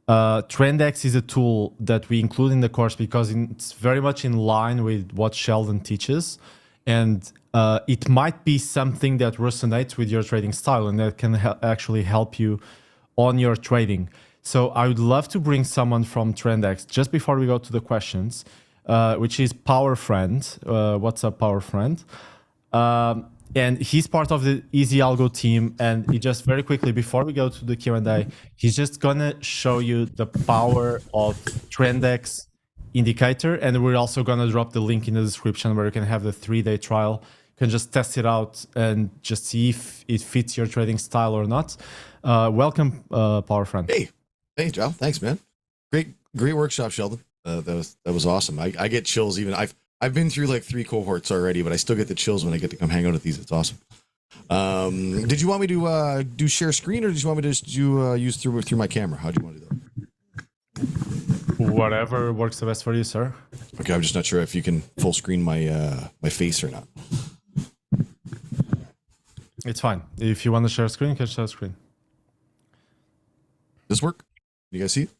Speaker 2: 𝗏𝗏𝗏𝗏 is a tool that we include in the course because it's very much in line with what Sheldon teaches. And it might be something that resonates with your trading style and that can actually help you on your trading. So I would love to bring someone from 𝗏𝗏𝗏𝗏 just before we go to the questions, which is Power Friend. What's up, Power Friend? And he's part of the Easy Algo team. And he just very quickly, before we go to the Q&A, he's just going to show you the power of 𝗏𝗏𝗏𝗏 indicator. And we're also going to drop the link in the description where you can have the 3-day trial. You can just test it out and just see if it fits your trading style or not. Welcome, Power Friend.
Speaker 3: Hey, Joe. Thanks, man. Great workshop, Sheldon. That was awesome. I get chills even. I've been through like 3 cohorts already, but I still get the chills when I get to come hang out at these. It's awesome. Did you want me to do share screen, or did you want me to just use through my camera? How do you want to do that?
Speaker 2: Whatever works the best for you, sir.
Speaker 3: Okay, I'm just not sure if you can full screen my face or not.
Speaker 2: It's fine. If you want to share screen, you can share screen.
Speaker 3: Does this work? You guys see it?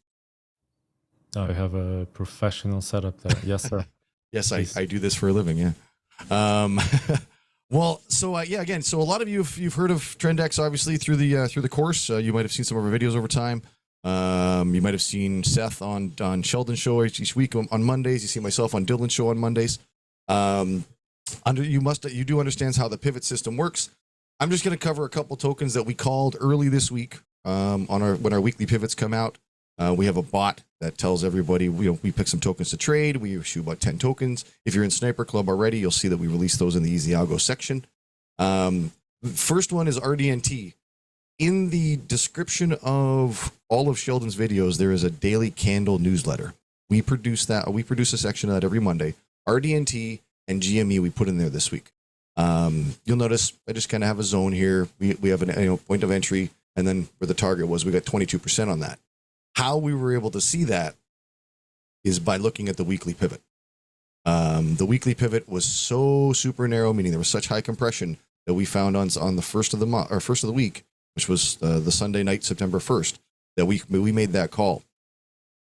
Speaker 2: Oh, I have a professional setup there. Yes, sir.
Speaker 3: Yes, I do this for a living. Yeah. Well, so yeah, again, so a lot of you've heard of 𝗏𝗏𝗏𝗏𝗏, obviously through the course. You might have seen some of our videos over time. You might have seen Seth on Sheldon's show each week on Mondays. You see myself on Dylan's show on Mondays. You do understand how the pivot system works. I'm just going to cover a couple tokens that we called early this week when our weekly pivots come out. We have a bot that tells everybody, we pick some tokens to trade. We issue about 10 tokens. If you're in Sniper Club already, you'll see that we released those in the Easy Algo section. First one is RDNT. In the description of all of Sheldon's videos, there is a daily candle newsletter. We produce a section of that every Monday. RDNT and GME we put in there this week. You'll notice I just kind of have a zone here. We have an point of entry, and then where the target was, we got 22% on that. How we were able to see that is by looking at the weekly pivot. The weekly pivot was so super narrow, meaning there was such high compression that we found on the first of the week, which was the Sunday night, September 1st, that we made that call.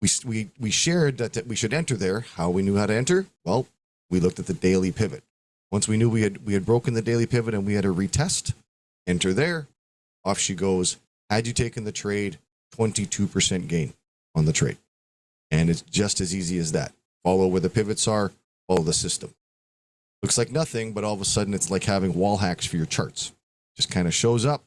Speaker 3: We shared that we should enter there. How we knew how to enter? Well, we looked at the daily pivot. Once we knew we had broken the daily pivot and we had a retest, enter there, off she goes. Had you taken the trade, 22% gain on the trade. And it's just as easy as that. Follow where the pivots are, follow the system. Looks like nothing, but all of a sudden it's like having wall hacks for your charts. Just kind of shows up,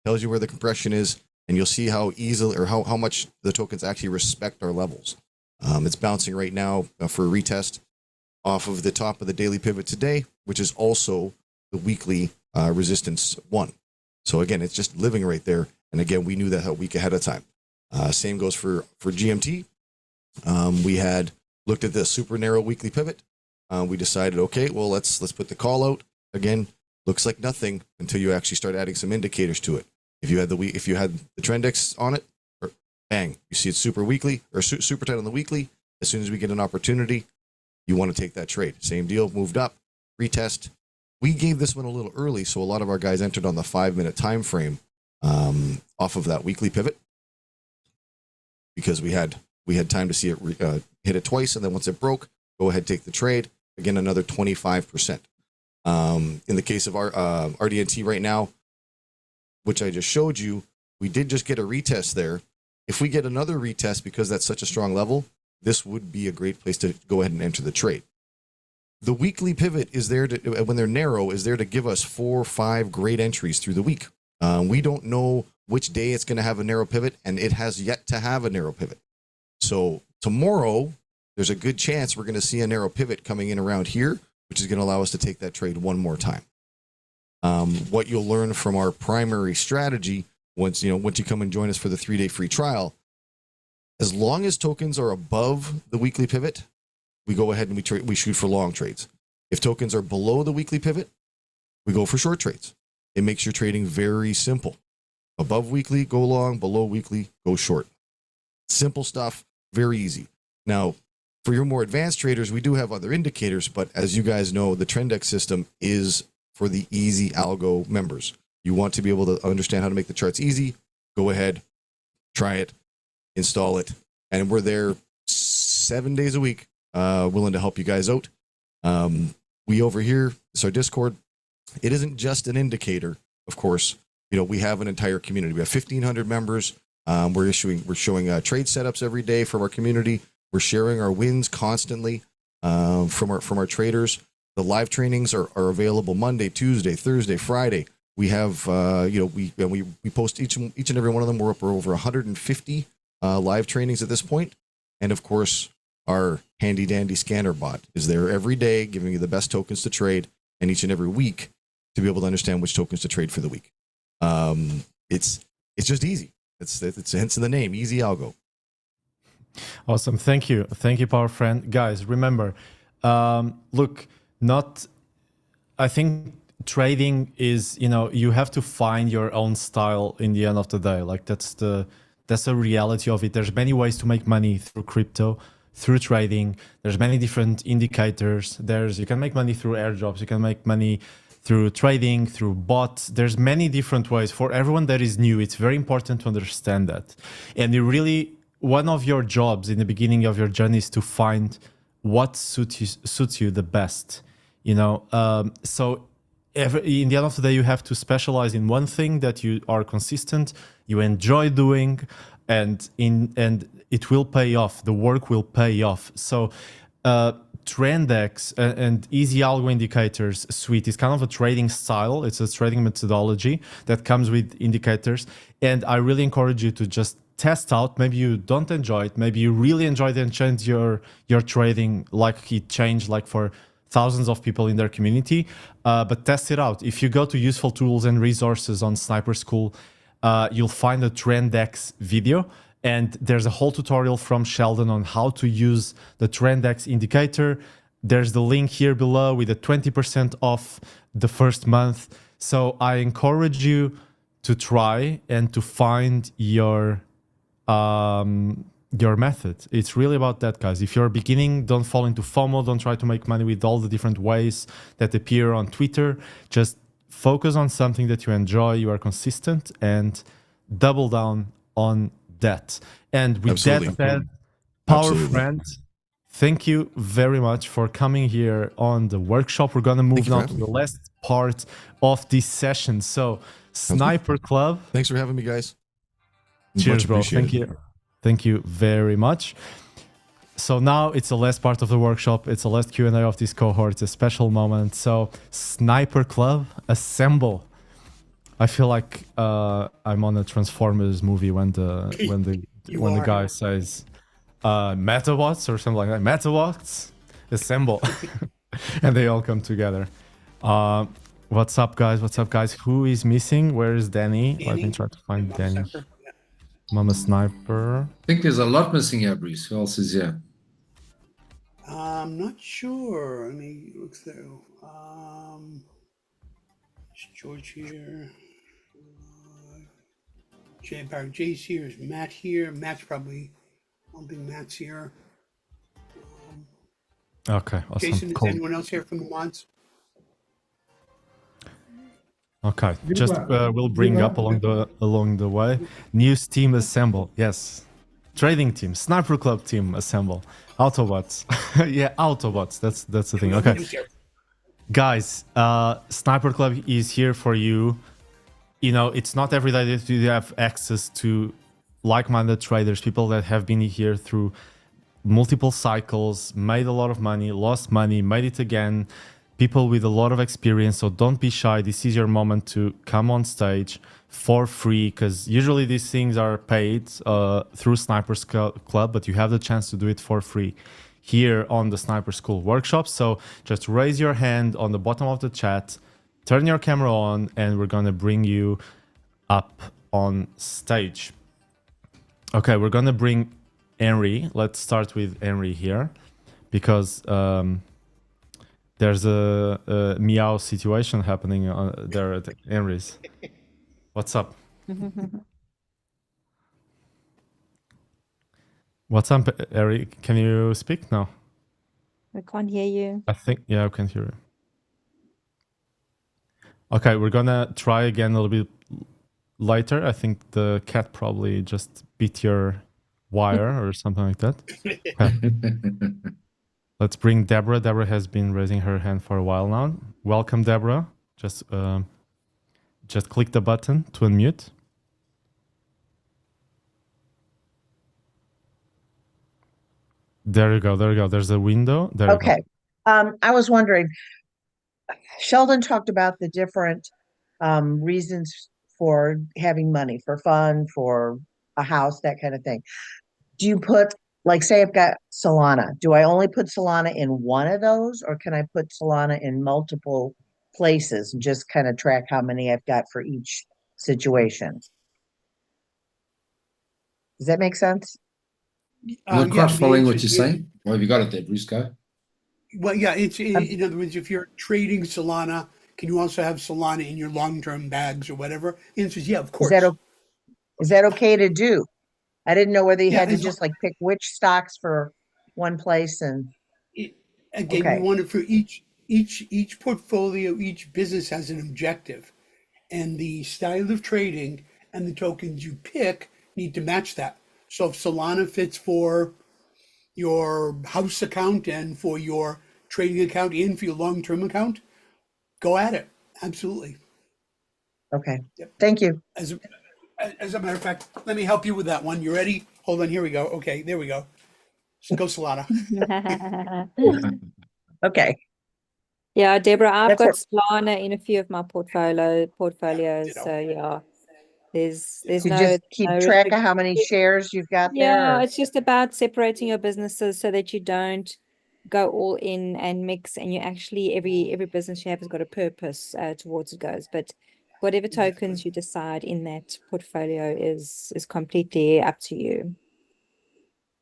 Speaker 3: tells you where the compression is, and you'll see how easily or how much the tokens actually respect our levels. It's bouncing right now for a retest off of the top of the daily pivot today, which is also the weekly resistance 1. So again, it's just living right there. And again, we knew that a week ahead of time. Same goes for GMT. We had looked at the super narrow weekly pivot. We decided, okay, well, let's put the call out. Again, looks like nothing until you actually start adding some indicators to it. If you had the 𝗏𝗏𝗏𝗏𝗏 on it, or bang, you see it's super weekly or super tight on the weekly. As soon as we get an opportunity, you want to take that trade. Same deal, moved up, retest. We gave this one a little early, so a lot of our guys entered on the 5-minute time frame off of that weekly pivot because we had time to see it hit it twice, and then once it broke, go ahead, take the trade. Again, another 25%. In the case of our RDNT right now, which I just showed you, we did just get a retest there. If we get another retest because that's such a strong level, this would be a great place to go ahead and enter the trade. The weekly pivot is there to, when they're narrow, is there to give us 4 or 5 great entries through the week. We don't know which day it's going to have a narrow pivot, and it has yet to have a narrow pivot. So tomorrow, there's a good chance we're going to see a narrow pivot coming in around here, which is going to allow us to take that trade one more time. What you'll learn from our primary strategy once you come and join us for the 3-day free trial, as long as tokens are above the weekly pivot, we go ahead and we shoot for long trades. If tokens are below the weekly pivot, we go for short trades. It makes your trading very simple. Above weekly, go long. Below weekly, go short. Simple stuff, very easy. Now, For your more advanced traders, we do have other indicators, but as you guys know, the Trendex system is for the easy algo members. You want to be able to understand how to make the charts easy, go ahead, try it, install it, and we're there 7 days a week, willing to help you guys out. We over here, it's our Discord. It isn't just an indicator, of course. You know, we have an entire community. We have 1,500 members. We're showing trade setups every day from our community. We're sharing our wins constantly from our traders. The live trainings are available Monday, Tuesday, Thursday, Friday. We have we post each and every one of them. We're up over 150 live trainings at this point, and of course our handy dandy scanner bot is there every day, giving you the best tokens to trade, and each and every week to be able to understand which tokens to trade for the week. It's just easy. It's hence in the name, easy algo.
Speaker 2: Awesome. Thank you, Power Friend. Guys, remember, look, I think trading is, you have to find your own style in the end of the day. Like that's the reality of it. There's many ways to make money through crypto, through trading. There's many different indicators. You can make money through airdrops. You can make money through trading, through bots. There's many different ways. For everyone that is new, it's very important to understand that. And one of your jobs in the beginning of your journey is to find what suits you the best. So in the end of the day, you have to specialize in one thing that you are consistent, you enjoy doing, and it will pay off. The work will pay off. So Trendex and Easy Algo Indicators suite is kind of a trading style. It's a trading methodology that comes with indicators. And I really encourage you to just test out. Maybe you don't enjoy it. Maybe you really enjoy it and change your trading like it changed like for thousands of people in their community. But test it out. If you go to useful tools and resources on Sniper School, you'll find a Trendex video. And there's a whole tutorial from Sheldon on how to use the Trendex indicator. There's the link here below with a 20% off the first month. So I encourage you to try and to find your method. It's really about that, guys. If you're beginning, don't fall into FOMO. Don't try to make money with all the different ways that appear on Twitter. Just focus on something that you enjoy, you are consistent, and double down on that. And with
Speaker 3: Absolutely.
Speaker 2: that said, Power
Speaker 3: Absolutely.
Speaker 2: Friend, thank you very much for coming here on the workshop. We're going to move on to the last part of this session. So, Sniper Club.
Speaker 3: Thanks for having me, guys.
Speaker 2: Cheers, bro. Thank you. Thank you very much. So now it's the last part of the workshop. It's the last Q&A of this cohort. It's a special moment. So Sniper Club, assemble. I feel like I'm on a Transformers movie when the guy says Metabots or something like that. Metabots, assemble. And they all come together. What's up, guys? What's up, guys? Who is missing? Where is Danny? Let me try to find Danny. Mama Sniper.
Speaker 4: I think there's a lot missing here, Bruce. Who else is here?
Speaker 5: I'm not sure. Let me look through. Is George here? Jay Park. Jay's here. Is Matt here? Matt's probably. I don't think Matt's here.
Speaker 2: Okay, awesome.
Speaker 5: Jason,
Speaker 2: cool.
Speaker 5: Is anyone else here from the mods?
Speaker 2: Okay, just we'll bring up along the way. News team assemble. Yes, trading team, Sniper Club team assemble. Autobots, yeah, Autobots. That's the thing. Okay, guys, Sniper Club is here for you. It's not every day that you have access to like-minded traders, people that have been here through multiple cycles, made a lot of money, lost money, made it again. People with a lot of experience, so don't be shy. This is your moment to come on stage for free, because usually these things are paid through Sniper's Club, but you have the chance to do it for free here on the Sniper School workshop. So just raise your hand on the bottom of the chat, turn your camera on, and we're gonna bring you up on stage. Okay, we're gonna bring Henry. Let's start with Henry here, because there's a meow situation happening there at Henry's. What's up? What's up, Eric? Can you speak now?
Speaker 6: We can't hear you.
Speaker 2: I think, yeah, I can hear you. Okay, we're gonna try again a little bit lighter. I think the cat probably just beat your wire or something like that. Okay. Let's bring Deborah. Deborah has been raising her hand for a while now. Welcome, Deborah. Just click the button to unmute. There you go. There you go. There's a window. There you go.
Speaker 7: Okay. I was wondering, Sheldon talked about the different reasons for having money, for fun, for a house, that kind of thing. Do you put, like, say I've got Solana. Do I only put Solana in one of those, or can I put Solana in multiple places and just kind of track how many I've got for each situation? Does that make sense?
Speaker 4: I'm not
Speaker 5: Yeah,
Speaker 4: quite
Speaker 5: the
Speaker 4: following what
Speaker 5: answer
Speaker 4: you're
Speaker 5: is
Speaker 4: saying. Well, have you got it there, Bruce? Go.
Speaker 5: Well, yeah, it's in other words, if you're trading Solana, can you also have Solana in your long-term bags or whatever? The answer is yeah, of course.
Speaker 7: Is that okay to do? I didn't know whether you
Speaker 5: Yeah,
Speaker 7: had to
Speaker 5: as
Speaker 7: just like pick which stocks for one place and
Speaker 5: Again,
Speaker 7: Okay.
Speaker 5: you want it for each portfolio, each business has an objective, and the style of trading and the tokens you pick need to match that. So if Solana fits for your house account and for your trading account and for your long-term account, go at it. Absolutely.
Speaker 7: okay.
Speaker 5: Yep.
Speaker 7: Thank you.
Speaker 5: As a matter of fact, let me help you with that one. You ready? Hold on. Here we go. Okay, there we go. Go Solana.
Speaker 7: Okay.
Speaker 6: Yeah, Deborah, I've
Speaker 7: That's
Speaker 6: got
Speaker 7: what
Speaker 6: Solana in a few of my portfolios.
Speaker 5: Ditto.
Speaker 6: So yeah, there's
Speaker 7: you
Speaker 6: no
Speaker 7: just keep
Speaker 6: no
Speaker 7: track of how many
Speaker 6: restriction.
Speaker 7: shares you've got there.
Speaker 6: Yeah,
Speaker 7: or-
Speaker 6: it's just about separating your businesses so that you don't go all in and mix, and you actually every business you have has got a purpose towards it goes. But whatever tokens you decide in that portfolio is completely up to you.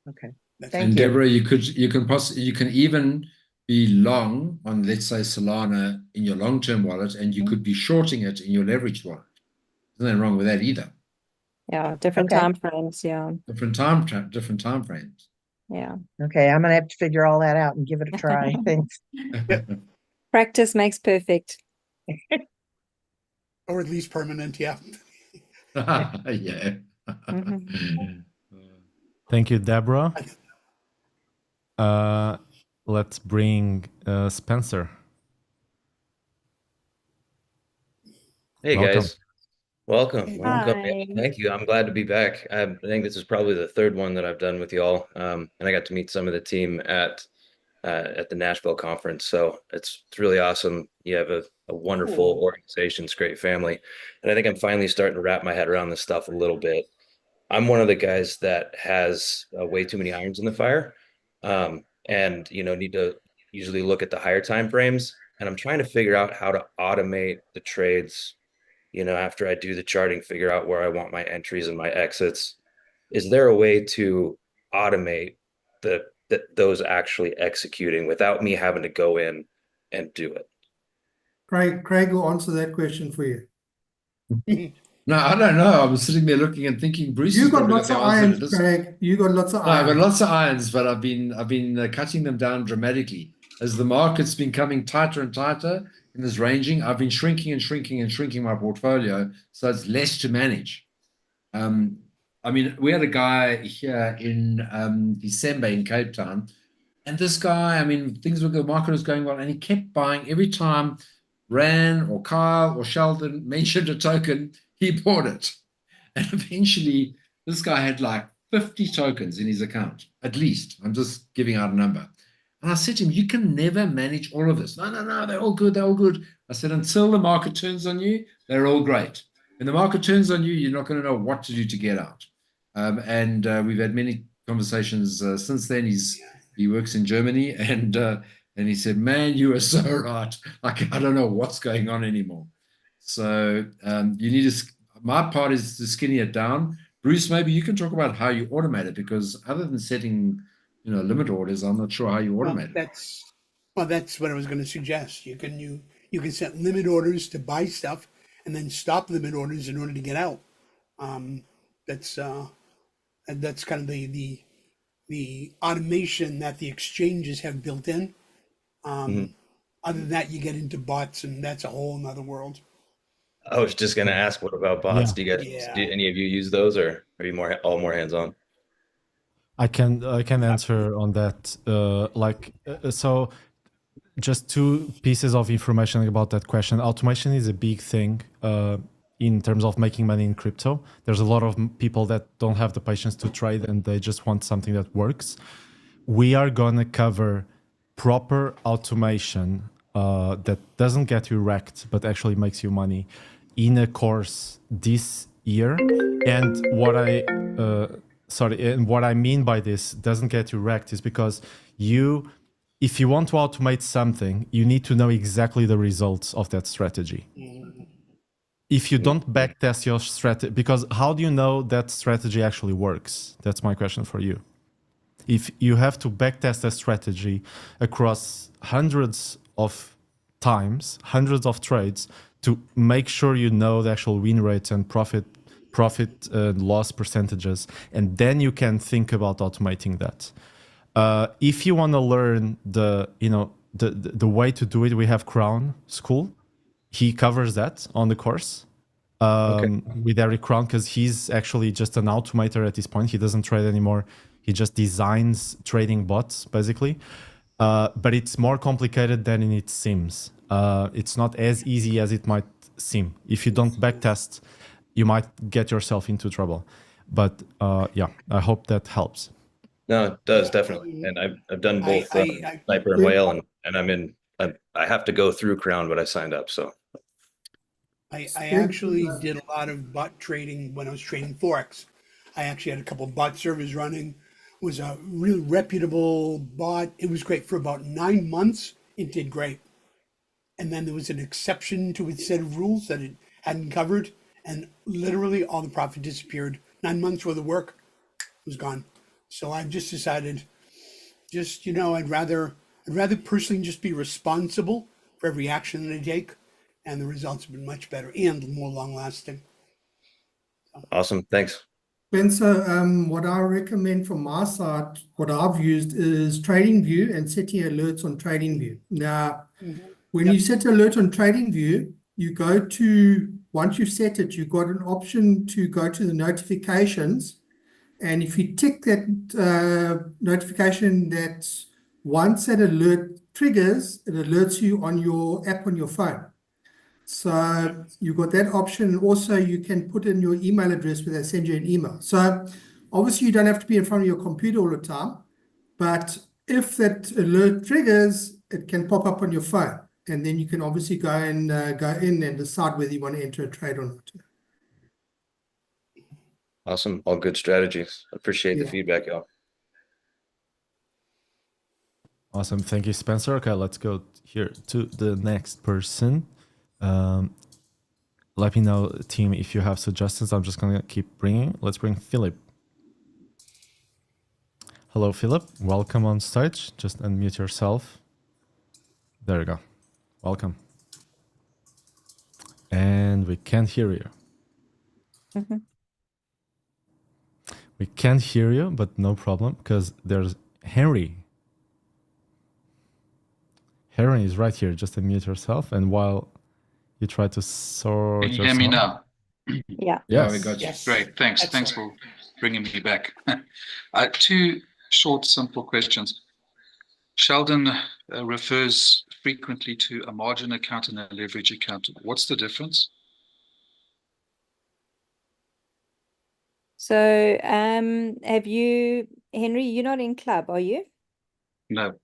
Speaker 7: Okay.
Speaker 5: That's
Speaker 7: Thank
Speaker 4: And
Speaker 7: you.
Speaker 4: Deborah, you can even be long on, let's say, Solana in your long-term wallet, and you could be shorting it in your leveraged wallet. There's nothing wrong with that either.
Speaker 6: Yeah, different
Speaker 7: Okay.
Speaker 6: time frames. Yeah,
Speaker 4: Different time frames.
Speaker 6: yeah.
Speaker 7: Okay. I'm gonna have to figure all that out and give it a try. Thanks.
Speaker 6: Practice makes perfect.
Speaker 5: or at least permanent. Yeah.
Speaker 4: Yeah.
Speaker 2: Thank you, Deborah. Let's bring Spencer.
Speaker 8: Hey
Speaker 2: Welcome.
Speaker 8: guys, welcome.
Speaker 5: Hey,
Speaker 8: Welcome. Yeah,
Speaker 6: Hi.
Speaker 8: thank you. I'm glad to be back. I think this is probably the third one that I've done with y'all. And I got to meet some of the team at the Nashville conference. So it's really awesome. You have a wonderful
Speaker 5: Cool.
Speaker 8: organization, it's a great family. And I think I'm finally starting to wrap my head around this stuff a little bit. I'm one of the guys that has way too many irons in the fire. And need to usually look at the higher time frames. And I'm trying to figure out how to automate the trades after I do the charting, figure out where I want my entries and my exits. Is there a way to automate those actually executing without me having to go in and do it?
Speaker 9: Craig will answer that question for you.
Speaker 4: No, I don't know. I was sitting there looking and thinking, Bruce
Speaker 9: You
Speaker 4: has
Speaker 9: got
Speaker 4: probably
Speaker 9: lots
Speaker 4: got
Speaker 9: of
Speaker 4: the answer to
Speaker 9: irons,
Speaker 4: this.
Speaker 9: Craig. You got lots of
Speaker 4: No, I've got
Speaker 9: irons.
Speaker 4: lots of irons, but I've been cutting them down dramatically as the market's been coming tighter and tighter in this ranging. I've been shrinking and shrinking and shrinking my portfolio, so it's less to manage. We had a guy here in December in Cape Town, and this guy, the market was going well, and he kept buying every time Ran or Kyle or Sheldon mentioned a token, he bought it. And eventually, this guy had like 50 tokens in his account, at least. I'm just giving out a number. And I said to him, you can never manage all of this. No, they're all good, they're all good. I said, until the market turns on you, they're all great. When the market turns on you, you're not going to know what to do to get out. We've had many conversations since then. He works in Germany, and he said, man, you are so right. Like, I don't know what's going on anymore. So you need to... My part is to skinny it down. Bruce, maybe you can talk about how you automate it, because other than setting, limit orders, I'm not sure how you automate it.
Speaker 5: That's what I was going to suggest. You can set limit orders to buy stuff and then stop limit orders in order to get out. That's kind of the automation that the exchanges have built in. Other than that, you get into bots, and that's a whole nother world.
Speaker 8: I was just gonna ask, what about bots?
Speaker 2: Yeah.
Speaker 8: Do you guys,
Speaker 5: Yeah.
Speaker 8: do any of you use those, or are you all more hands-on?
Speaker 2: I can answer on that. So just two pieces of information about that question. Automation is a big thing in terms of making money in crypto. There's a lot of people that don't have the patience to trade and they just want something that works. We are gonna cover proper automation that doesn't get you wrecked, but actually makes you money in a course this year. And what I mean by this doesn't get you wrecked is because if you want to automate something, you need to know exactly the results of that strategy. If you don't backtest your strategy, because how do you know that strategy actually works? That's my question for you. If you have to backtest a strategy across hundreds of times, hundreds of trades, to make sure you know the actual win rates and profit and loss percentages, and then you can think about automating that. If you want to learn the way to do it, we have Crown School. He covers that on the course with Eric Crown, because he's actually just an automator at this point. He doesn't trade anymore. He just designs trading bots, basically. But it's more complicated than it seems. It's not as easy as it might seem. If you don't backtest, you might get yourself into trouble. But yeah, I hope that helps.
Speaker 8: No, it does, definitely. And I've done both Sniper and Whale, and I have to go through Crown, but I signed up, so.
Speaker 5: I actually did a lot of bot trading when I was trading Forex. I actually had a couple of bot servers running. It was a really reputable bot. It was great for about 9 months. It did great. And then there was an exception to its set of rules that it hadn't covered. And literally all the profit disappeared. 9 months worth of work was gone. So I've just decided, I'd rather personally just be responsible for every action that I take. And the results have been much better and more long lasting.
Speaker 8: Awesome. Thanks.
Speaker 9: Spencer, what I recommend from my side, what I've used is TradingView and setting alerts on TradingView. Now, when you set alert on TradingView, you go to, once you've set it, you've got an option to go to the notifications. And if you tick that notification, that once that alert triggers, it alerts you on your app on your phone. So you've got that option. Also, you can put in your email address where they send you an email. So obviously, you don't have to be in front of your computer all the time. But if that alert triggers, it can pop up on your phone. And then you can obviously go in and decide whether you want to enter a trade or not.
Speaker 8: Awesome. All good strategies. Appreciate the feedback, y'all.
Speaker 2: Awesome. Thank you, Spencer. Okay, let's go here to the next person. Let me know, team, if you have suggestions. I'm just going to keep bringing. Let's bring Philip. Hello, Philip. Welcome on stage. Just unmute yourself. There you go. Welcome. And we can't hear you. We can't hear you, but no problem, because there's Henry. Henry is right here. Just unmute yourself. And while you try to sort
Speaker 10: Can you hear me now?
Speaker 6: Yeah.
Speaker 10: Yeah, we got you.
Speaker 5: Yes.
Speaker 10: Great. Thanks.
Speaker 5: Excellent.
Speaker 10: Thanks for bringing me back. Two short, simple questions. Sheldon refers frequently to a margin account and a leverage account. What's the difference?
Speaker 6: So, have you, Henry, you're not in club, are you?
Speaker 10: No.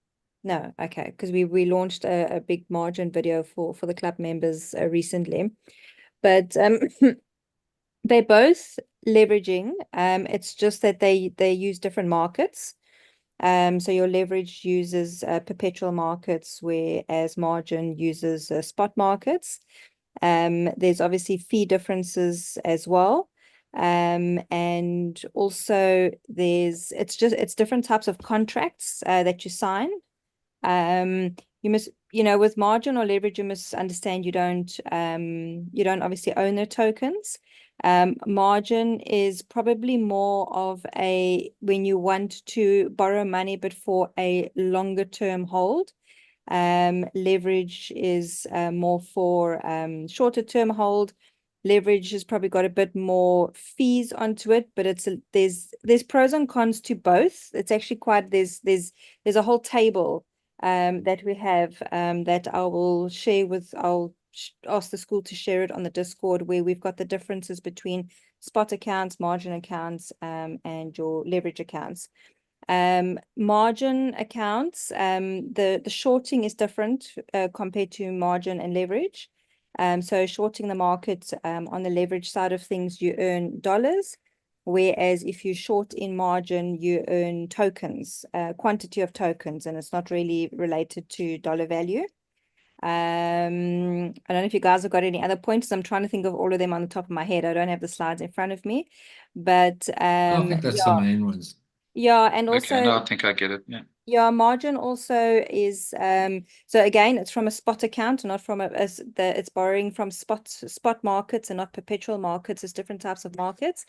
Speaker 6: No, okay, because we launched a big margin video for the club members recently, but they're both leveraging. It's just that they use different markets. So your leverage uses perpetual markets, whereas margin uses spot markets. There's obviously fee differences as well. And also it's different types of contracts that you sign. You must, with margin or leverage, you must understand you don't obviously own the tokens. Margin is probably more of when you want to borrow money, but for a longer term hold. Leverage is more for shorter term hold. Leverage has probably got a bit more fees onto it, but there's pros and cons to both. It's actually quite there's a whole table that we have that I will share with. I'll ask the school to share it on the Discord, where we've got the differences between spot accounts, margin accounts, and your leverage accounts. Margin accounts, the shorting is different compared to margin and leverage. So shorting the market on the leverage side of things, you earn dollars, whereas if you short in margin, you earn tokens, quantity of tokens, and it's not really related to dollar value. I don't know if you guys have got any other points. I'm trying to think of all of them on the top of my head. I don't have the slides in front of me, but
Speaker 4: I think that's the main ones.
Speaker 6: Yeah, and also
Speaker 10: Okay, no, I think I get it. Yeah.
Speaker 6: Yeah, margin also is so again, it's from a spot account, not from it's borrowing from spot markets and not perpetual markets. It's different types of markets.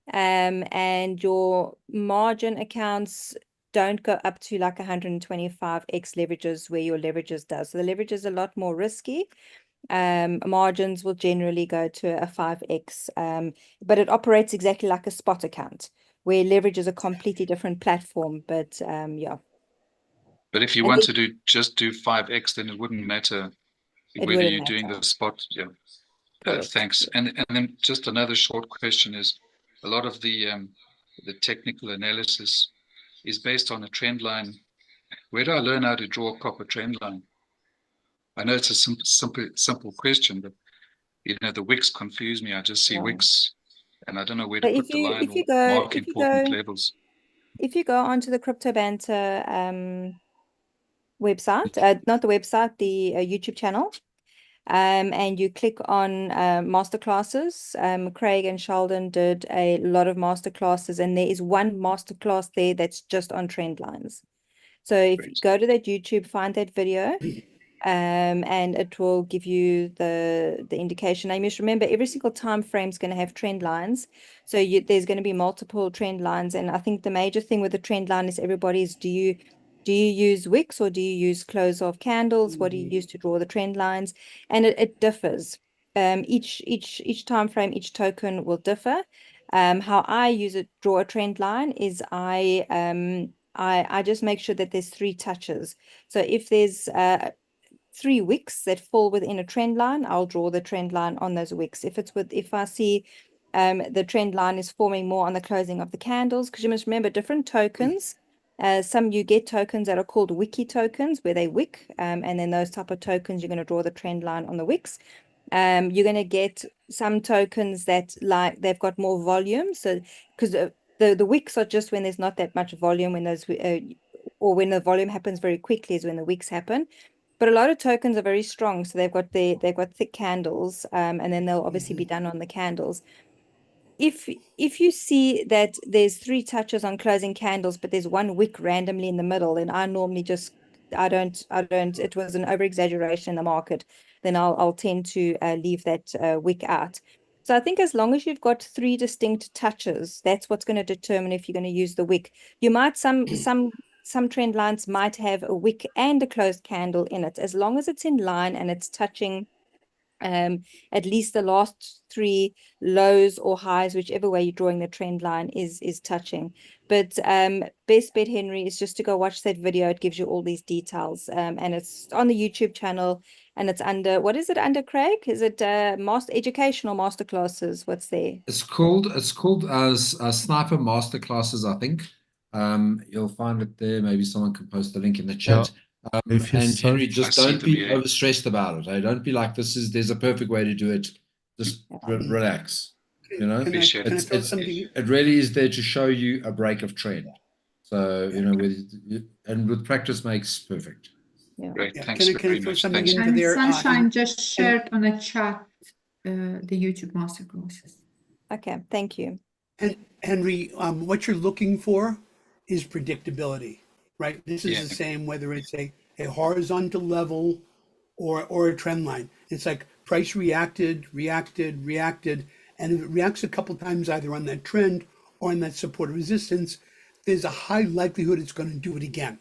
Speaker 6: And your margin accounts don't go up to like 125x leverages where your leverages does. So the leverage is a lot more risky. Margins will generally go to a 5x, but it operates exactly like a spot account, where leverage is a completely different platform. But yeah.
Speaker 10: But if you want to just do 5x, then it wouldn't matter whether you're doing the spot. Yeah. Thanks. And then just another short question is, a lot of the technical analysis is based on a trend line. Where do I learn how to draw a proper trend line? I know it's a simple question, but the wicks confuse me. I just see wicks, and I don't know where to put the line or mark important levels.
Speaker 6: If you go onto the Crypto Banter website, not the website, the YouTube channel, and you click on masterclasses, Craig and Sheldon did a lot of masterclasses, and there is one masterclass there that's just on trend lines. So if you go to that YouTube, find that video, and it will give you the indication. Now you must remember, every single time frame is going to have trend lines, so there's going to be multiple trend lines. And I think the major thing with the trend line is everybody's, do you use wicks or do you use close of candles? What do you use to draw the trend lines? And it differs. Each time frame, each token will differ. How I use it, draw a trend line, is I just make sure that there's 3 touches. So if there's 3 wicks that fall within a trend line, I'll draw the trend line on those wicks. If I see the trend line is forming more on the closing of the candles, because you must remember different tokens. Some you get tokens that are called wiki tokens, where they wick, and then those type of tokens, you're going to draw the trend line on the wicks. You're going to get some tokens that they've got more volume. So because the wicks are just when there's not that much volume, when those or when the volume happens very quickly is when the wicks happen. But a lot of tokens are very strong, so they've got thick candles, and then they'll obviously be done on the candles. If you see that there's 3 touches on closing candles, but there's 1 wick randomly in the middle, then I normally just it was an over exaggeration in the market, then I'll tend to leave that wick out. So I think as long as you've got 3 distinct touches, that's what's going to determine if you're going to use the wick. You might some trend lines might have a wick and a closed candle in it, as long as it's in line and it's touching at least the last 3 lows or highs, whichever way you're drawing the trend line is touching. But best bet, Henry, is just to go watch that video. It gives you all these details, and it's on the YouTube channel, and it's under, what is it under, Craig? Is it educational masterclasses? What's there?
Speaker 4: It's called Sniper Masterclasses, I think. You'll find it there. Maybe someone can post the link in the chat. And Henry, just don't be overstressed about it. Don't be like, there's a perfect way to do it. Just relax. It really is there to show you a break of trend. So with practice makes perfect.
Speaker 6: Yeah.
Speaker 10: Great. Thanks very much. Thanks.
Speaker 11: And Sunshine just shared on a chat the YouTube masterclasses.
Speaker 6: Okay, thank you.
Speaker 5: And Henry, what you're looking for is predictability, right? This is the same whether it's a horizontal level or a trend line. It's like price reacted, and if it reacts a couple times either on that trend or on that support or resistance, there's a high likelihood it's going to do it again,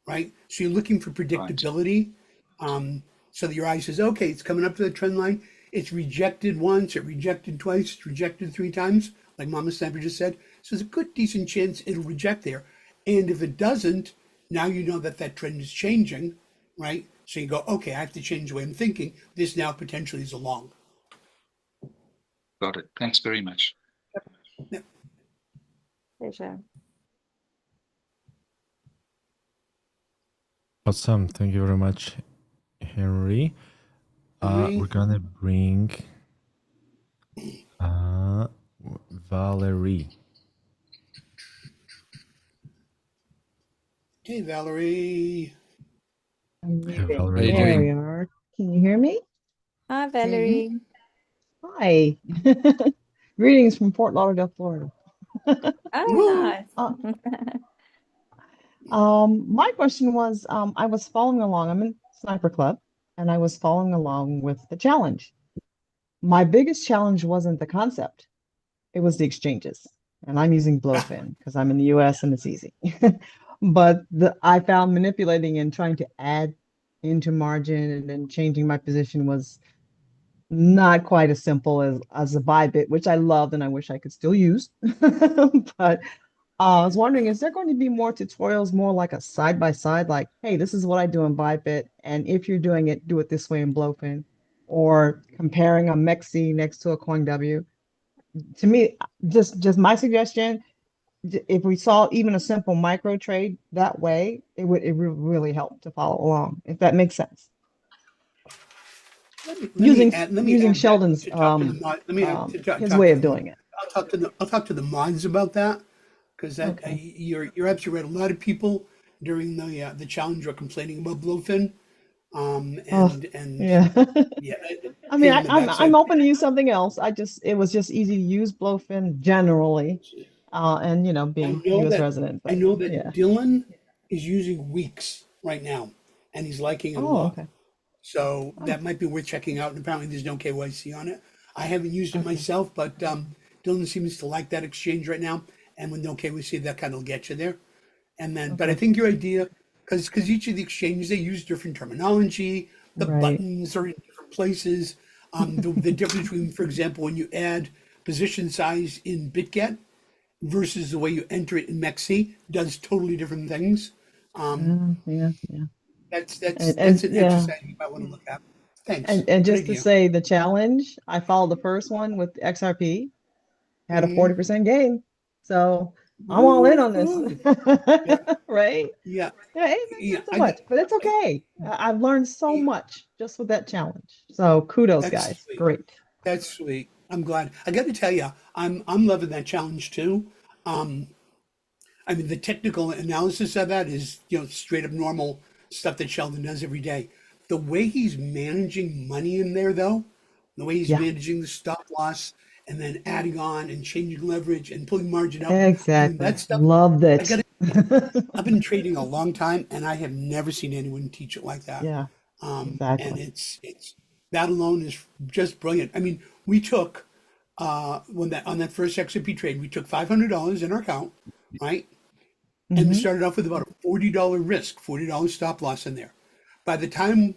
Speaker 5: right? So you're looking for predictability, so that your eye says, okay, it's coming up to the trend line. It's rejected once, it rejected twice, it's rejected 3 times, like Mama Sniper just said. So there's a good, decent chance it'll reject there. And if it doesn't, now you know that that trend is changing, right? So you go, okay, I have to change the way I'm thinking. This now potentially is a long.
Speaker 10: Got it. Thanks very much.
Speaker 5: Yep.
Speaker 6: Pleasure.
Speaker 2: Awesome. Thank you very much, Henry. We're gonna bring Valerie.
Speaker 5: Hey, Valerie.
Speaker 2: Hey,
Speaker 4: How
Speaker 2: Valerie.
Speaker 4: you
Speaker 7: There we
Speaker 4: doing?
Speaker 7: are. Can you hear me?
Speaker 6: Hi, Valerie.
Speaker 7: Hi. Greetings from Fort Lauderdale, Florida.
Speaker 6: Oh,
Speaker 7: Uh,
Speaker 6: nice.
Speaker 7: My question was, I was following along. I'm in Sniper Club, and I was following along with the challenge. My biggest challenge wasn't the concept; it was the exchanges. And I'm using Blowfin because I'm in the U.S. and it's easy. But I found manipulating and trying to add into margin and then changing my position was not quite as simple as a Bybit, which I loved and I wish I could still use. But I was wondering, is there going to be more tutorials, more like a side by side, like, hey, this is what I do in Bybit, and if you're doing it, do it this way in Blowfin, or comparing a MEXC next to a CoinW? To me, just my suggestion, if we saw even a simple micro trade that way, it would really help to follow along, if that makes sense. Using Sheldon's his way of doing it.
Speaker 5: I'll talk to the mods about that, because you're absolutely right. A lot of people during the challenge are complaining about Blowfin,
Speaker 7: Yeah.
Speaker 5: yeah.
Speaker 7: I mean, I'm open to use something else. It was just easy to use Blowfin generally, and being a US resident.
Speaker 5: I know that
Speaker 7: yeah.
Speaker 5: Dylan is using Weeks right now, and he's liking it a lot.
Speaker 7: Okay.
Speaker 5: So that might be worth checking out. And apparently there's no KYC on it. I haven't used it myself, but Dylan seems to like that exchange right now. And with no KYC, that kind of get you there. And then, but I think your idea, because each of the exchanges, they use different terminology. The buttons are in different places. The difference between, for example, when you add position size in BitGet versus the way you enter it in MEXC does totally different things.
Speaker 7: Yeah.
Speaker 5: That's an exercise you might want to look at. Thanks.
Speaker 7: And just to say the challenge, I followed the first one with XRP, had a 40% gain. So I'm all in on this. Right?
Speaker 5: Yeah.
Speaker 7: Not so much, but it's okay. I've learned so much just with that challenge. So kudos, guys.
Speaker 5: Sweet.
Speaker 7: Great.
Speaker 5: That's sweet. I'm glad. I got to tell you, I'm loving that challenge too. I mean, the technical analysis of that is, straight up normal stuff that Sheldon does every day. The way he's managing money in there, though, the way he's managing the stop loss and then adding on and changing leverage and pulling margin out.
Speaker 7: Exactly.
Speaker 5: That stuff.
Speaker 7: Loved it.
Speaker 5: I've been trading a long time, and I have never seen anyone teach it like that.
Speaker 7: Yeah. Exactly.
Speaker 5: And it's that alone is just brilliant. I mean, we took on that first XRP trade, we took $500 in our account, right? And we started off with about a $40 risk, $40 stop loss in there. By the time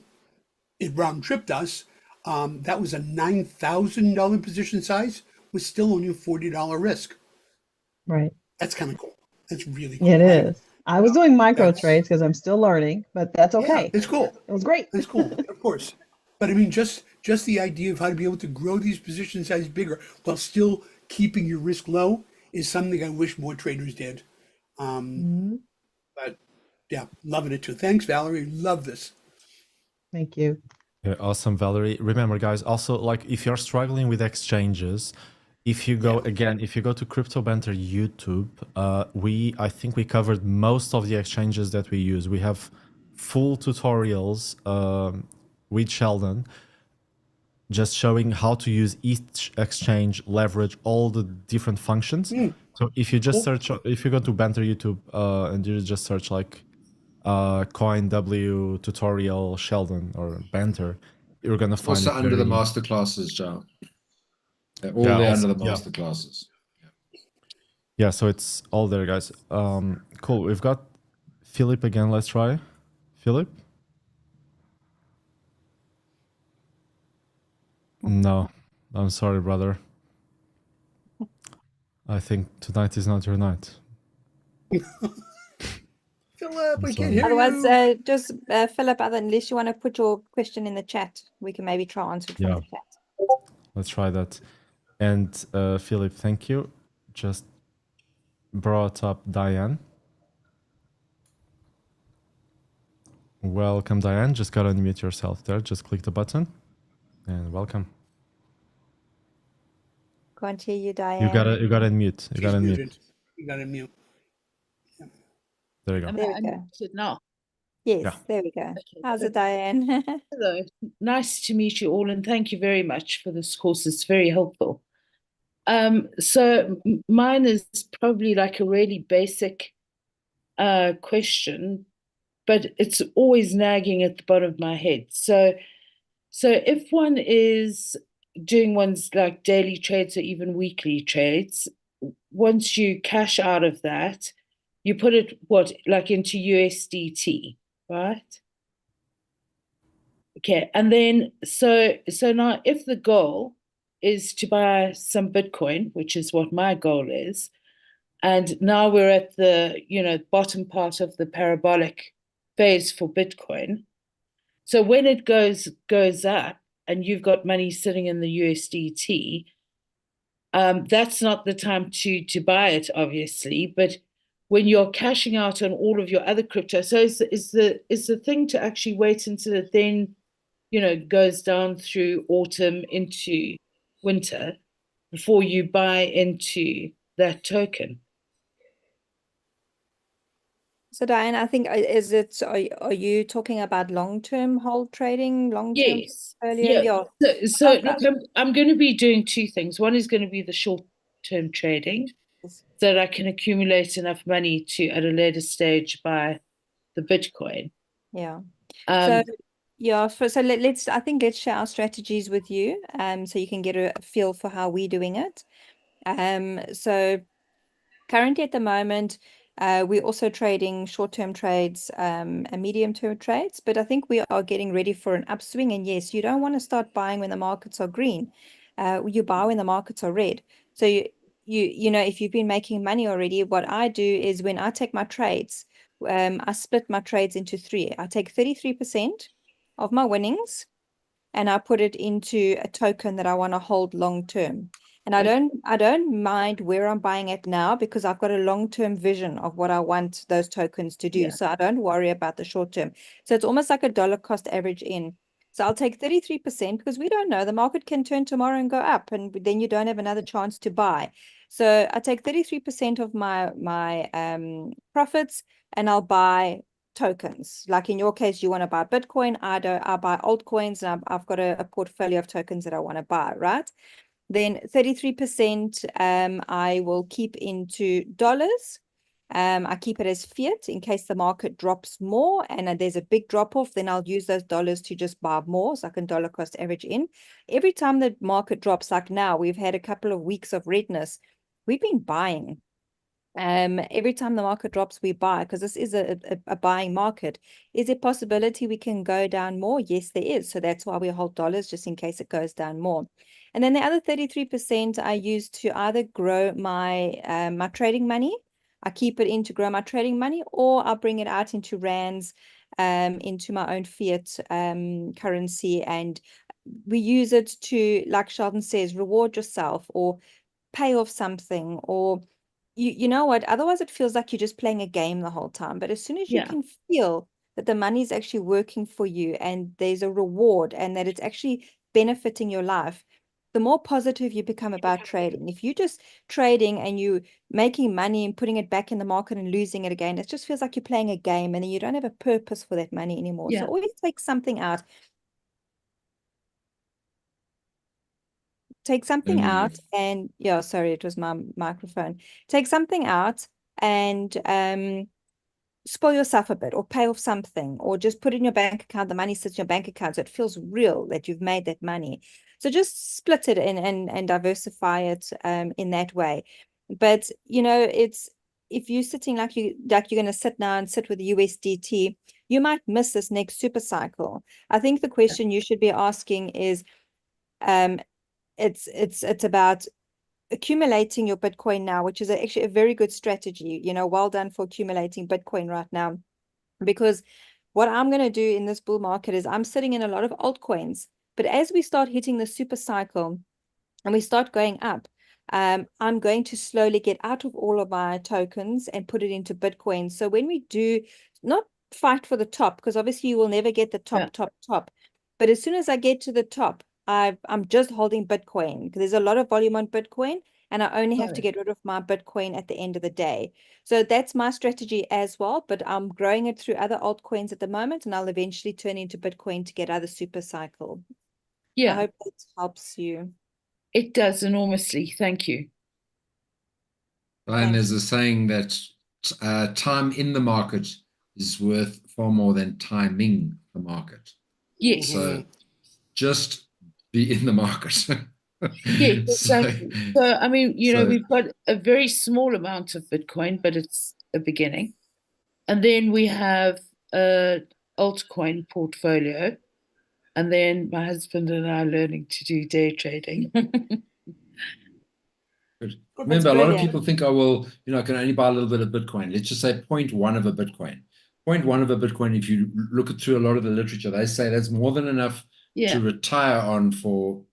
Speaker 5: it round tripped us, that was a $9,000 position size with still only a $40 risk.
Speaker 7: Right.
Speaker 5: That's kind of cool. That's really cool.
Speaker 7: It is. I was doing micro trades because I'm still learning, but that's okay.
Speaker 5: Yeah, it's cool.
Speaker 7: It was great.
Speaker 5: It's cool, of course. But I mean, just the idea of how to be able to grow these position size bigger while still keeping your risk low is something I wish more traders did. But yeah, loving it too. Thanks, Valerie. Love this.
Speaker 7: Thank you.
Speaker 2: Yeah, awesome, Valerie. Remember, guys, also, like, if you're struggling with exchanges, if you go to Crypto Banter YouTube, I think we covered most of the exchanges that we use. We have full tutorials with Sheldon, just showing how to use each exchange, leverage, all the different functions. So if you just if you go to Banter YouTube and you just search like CoinW tutorial Sheldon or Banter, you're gonna find
Speaker 4: also
Speaker 2: it
Speaker 4: under the masterclasses, Joe. They're all there under the masterclasses.
Speaker 2: Yeah, so it's all there, guys. Cool. We've got Philip again, let's try. Philip? No, I'm sorry, brother. I think tonight is not your night.
Speaker 5: Philip, we
Speaker 2: sorry.
Speaker 5: can't hear
Speaker 6: Otherwise,
Speaker 5: you.
Speaker 6: just Philip, unless you want to put your question in the chat, we can maybe try answer it from
Speaker 2: Yeah.
Speaker 6: the chat.
Speaker 2: Let's try that. And Philip, thank you. Just brought up Diane. Welcome, Diane. Just gotta unmute yourself there. Just click the button and welcome.
Speaker 6: Can't hear you, Diane.
Speaker 2: You gotta unmute. You
Speaker 5: She's
Speaker 2: gotta unmute.
Speaker 5: muted. You gotta mute.
Speaker 2: There you go.
Speaker 12: Am
Speaker 6: There
Speaker 12: I
Speaker 6: we go.
Speaker 12: unmuted now?
Speaker 6: Yes,
Speaker 2: Yeah.
Speaker 6: there we go.
Speaker 12: Okay,
Speaker 6: How's
Speaker 12: so-
Speaker 6: it, Diane?
Speaker 12: Hello, nice to meet you all, and thank you very much for this course. It's very helpful. Mine is probably like a really basic question, but it's always nagging at the bottom of my head. So if one is doing one's like daily trades or even weekly trades, once you cash out of that, you put it into USDT, right? Okay, and then so now if the goal is to buy some Bitcoin, which is what my goal is, and now we're at the bottom part of the parabolic phase for Bitcoin. So when it goes up and you've got money sitting in the USDT, that's not the time to buy it, obviously, but when you're cashing out on all of your other crypto, so is the thing to actually wait until it then goes down through autumn into winter before you buy into that token?
Speaker 6: So Diane, I think are you talking about long-term hold trading, long-term
Speaker 12: Yes.
Speaker 6: portfolio?
Speaker 12: Yeah.
Speaker 6: Yeah.
Speaker 12: So
Speaker 6: Okay.
Speaker 12: look, I'm going to be doing two things. One is going to be the short-term trading,
Speaker 6: Yes.
Speaker 12: so that I can accumulate enough money to, at a later stage, buy the Bitcoin.
Speaker 6: Yeah.
Speaker 12: Um,
Speaker 6: I think let's share our strategies with you, so you can get a feel for how we're doing it. So currently at the moment, we're also trading short-term trades and medium-term trades, but I think we are getting ready for an upswing. And yes, you don't want to start buying when the markets are green. You buy when the markets are red. So if you've been making money already, what I do is when I take my trades, I split my trades into three. I take 33% of my winnings and I put it into a token that I want to hold long term. And I don't mind where I'm buying it now because I've got a long-term vision of what I want those tokens to do.
Speaker 12: Yeah.
Speaker 6: So I don't worry about the short term. So it's almost like a dollar cost average in. So I'll take 33% because we don't know. The market can turn tomorrow and go up, and then you don't have another chance to buy. So I take 33% of my profits and I'll buy tokens. Like in your case, you want to buy Bitcoin. I buy altcoins, and I've got a portfolio of tokens that I want to buy, right? Then 33% I will keep into dollars. I keep it as fiat in case the market drops more and there's a big drop off, then I'll use those dollars to just buy more, so I can dollar cost average in. Every time the market drops, like now, we've had a couple of weeks of redness, we've been buying. Every time the market drops, we buy, because this is a buying market. Is there possibility we can go down more? Yes, there is. So that's why we hold dollars, just in case it goes down more. And then the other 33% I use to either grow my my trading money. I keep it in to grow my trading money, or I'll bring it out into rands, into my own fiat currency, and we use it to, like Sheldon says, reward yourself or pay off something, or you know what, otherwise it feels like you're just playing a game the whole time. But as soon as you
Speaker 12: Yeah.
Speaker 6: can feel that the money is actually working for you and there's a reward and that it's actually benefiting your life, the more positive you become about trading. If you're just trading and you making money and putting it back in the market and losing it again, it just feels like you're playing a game, and then you don't have a purpose for that money anymore.
Speaker 12: Yeah.
Speaker 6: So always take something out. Take something out and sorry, it was my microphone. Take something out and spoil yourself a bit, or pay off something, or just put it in your bank account. The money sits in your bank account, so it feels real that you've made that money. So just split it in and diversify it in that way. But it's if you're sitting like you're going to sit now and sit with the USDT, you might miss this next super cycle. I think the question you should be asking is, it's about accumulating your Bitcoin now, which is actually a very good strategy. Well done for accumulating Bitcoin right now, because what I'm going to do in this bull market is I'm sitting in a lot of altcoins, but as we start hitting the super cycle and we start going up, I'm going to slowly get out of all of my tokens and put it into Bitcoin. So when we do not fight for the top, because obviously you will never get the top, but as soon as I get to the top, I'm just holding Bitcoin because there's a lot of volume on Bitcoin, and I only have to get rid of my Bitcoin at the end of the day. So that's my strategy as well, but I'm growing it through other altcoins at the moment, and I'll eventually turn into Bitcoin to get out of the super cycle.
Speaker 12: Yeah.
Speaker 6: I hope that helps you.
Speaker 12: It does enormously. Thank you.
Speaker 4: And there's a saying that time in the market is worth far more than timing the market.
Speaker 12: Yes.
Speaker 4: So just be in the market.
Speaker 12: Yes, exactly. So, I mean, we've got a very small amount of Bitcoin, but it's a beginning. And then we have a altcoin portfolio. And then my husband and I are learning to do day trading.
Speaker 4: Remember, a lot of people think, oh, well, I can only buy a little bit of Bitcoin. Let's just say 0.1 of a Bitcoin. 0.1 of a Bitcoin, if you look through a lot of the literature, they say that's more than enough to retire on for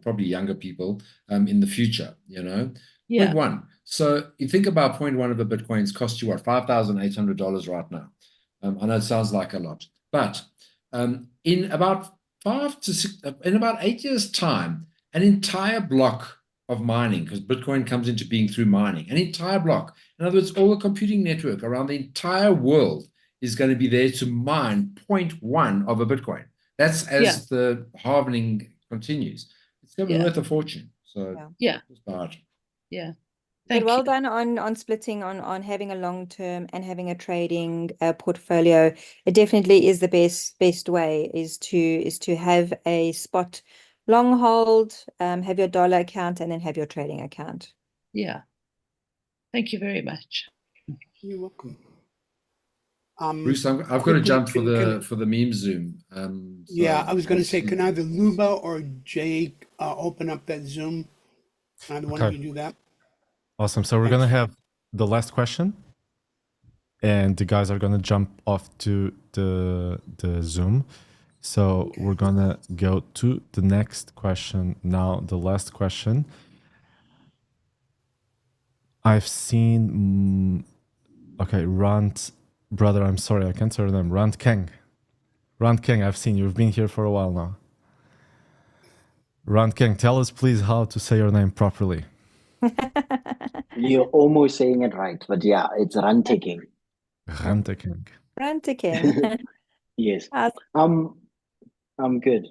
Speaker 4: probably younger people in the future, 0.1. So you think about 0.1 of a Bitcoin's cost you what, $5,800 right now. I know it sounds like a lot, but in about 8 years' time, an entire block of mining, because Bitcoin comes into being through mining, an entire block. In other words, all the computing network around the entire world is going to be there to mine 0.1 of a Bitcoin. That's as the halvening continues. It's going to be worth a fortune. So just buy it.
Speaker 12: Yeah.
Speaker 6: But well done on splitting, on having a long term and having a trading portfolio. It definitely is the best way is to have a spot long hold, have your dollar account, and then have your trading account.
Speaker 12: Yeah. Thank you very much.
Speaker 5: You're welcome.
Speaker 4: Bruce, I've got to jump for the meme Zoom.
Speaker 5: Yeah, I was going to say, can either Luba or Jake open up that Zoom? Either one of you do that?
Speaker 2: Awesome. So we're going to have the last question, and the guys are going to jump off to the Zoom. So we're going to go to the next question now, the last question. I've seen, okay, Rant, brother, I'm sorry, I can't say your name, 𝗏𝗏𝗏𝗏. 𝗏𝗏𝗏𝗏, I've seen you. You've been here for a while now. 𝗏𝗏𝗏𝗏, tell us please how to say your name properly.
Speaker 13: You're almost saying it right, but yeah, it's 𝗏𝗏𝗏𝗏𝗏.
Speaker 2: 𝗏𝗏𝗏𝗏𝗏.
Speaker 6: 𝗏𝗏𝗏𝗏𝗏.
Speaker 13: Yes. I'm good.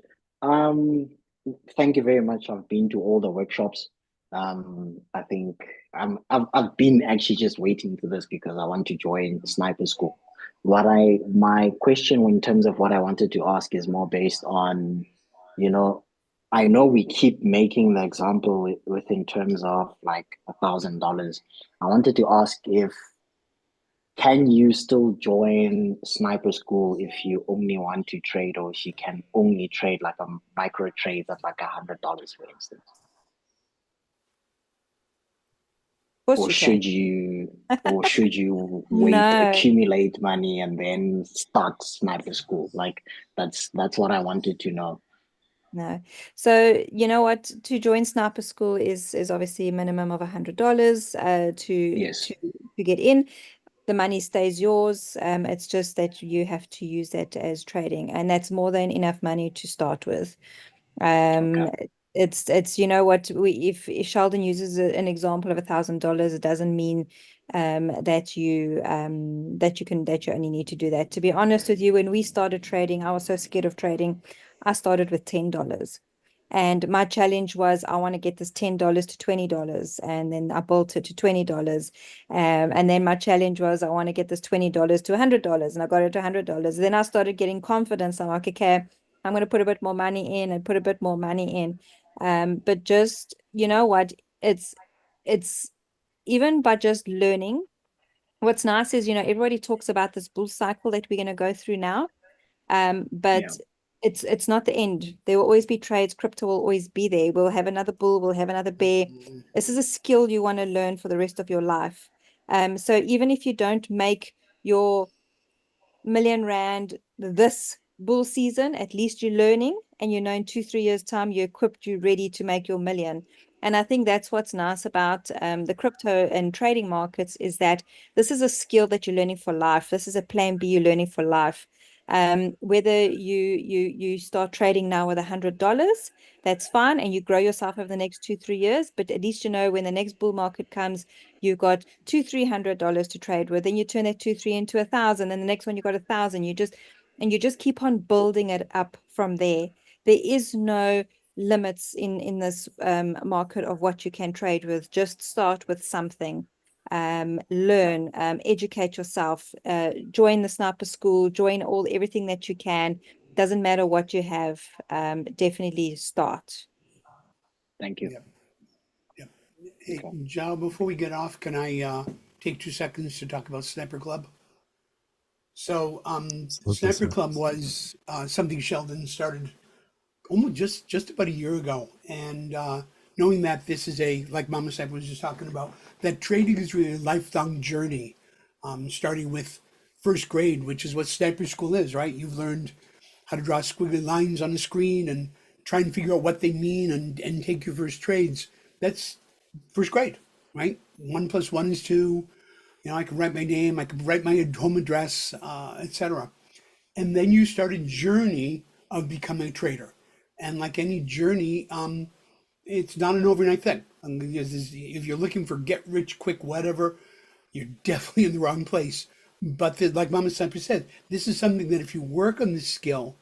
Speaker 13: Thank you very much. I've been to all the workshops. I think I've been actually just waiting for this because I want to join sniper school. My question in terms of what I wanted to ask is more based on, I know we keep making the example with in terms of like $1,000. I wanted to ask can you still join sniper school if you only want to trade, or if you can only trade like a micro trade at like $100, for instance? Or should you wait, accumulate money, and then start sniper school? Like that's what I wanted to know.
Speaker 6: No. So you know what? To join sniper school is obviously a minimum of $100 to get in. The money stays yours. It's just that you have to use that as trading, and that's more than enough money to start with. It's you know what, if Sheldon uses an example of $1,000, it doesn't mean that you only need to do that. To be honest with you, when we started trading, I was so scared of trading. I started with $10. And my challenge was, I want to get this $10 to $20. And then I built it to $20. And then my challenge was, I want to get this $20 to $100. And I got it to $100. Then I started getting confidence. I'm like, okay, I'm going to put a bit more money in and put a bit more money in. But just, you know what, it's even by just learning what's nice is, everybody talks about this bull cycle that we're going to go through now. But it's not the end. There will always be trades. Crypto will always be there. We'll have another bull, we'll have another bear. This is a skill you want to learn for the rest of your life. So even if you don't make your R1,000,000 this bull season, at least you're learning, and in 2-3 years time you're equipped, you're ready to make your million. And I think that's what's nice about the crypto and trading markets, is that this is a skill that you're learning for life. This is a plan B you're learning for life. Whether you start trading now with $100, that's fine, and you grow yourself over the next 2-3 years, but at least when the next bull market comes, you've got $200-300 to trade with. Then you turn that 2-3 into 1,000, and the next one you got 1,000. You just keep on building it up from there. There is no limits in this market of what you can trade with. Just start with something. Learn, educate yourself, join the sniper school, join everything that you can. Doesn't matter what you have, definitely start.
Speaker 13: Thank you.
Speaker 5: Yep. Hey, Joe, before we get off, can I take 2 seconds to talk about Sniper Club? So Sniper Club was something Sheldon started almost just about a year ago, and knowing that this is like Mama Sniper was just talking about, that trading is really a lifelong journey, starting with first grade, which is what Sniper School is, right? You've learned how to draw squiggly lines on the screen and try and figure out what they mean and take your first trades. That's first grade, right? 1 + 1 is 2. I can write my name, I can write my home address, etc. And then you start a journey of becoming a trader. And like any journey, it's not an overnight thing. If you're looking for get rich quick, whatever, you're definitely in the wrong place. But like Mama Sniper said, this is something that if you work on this skill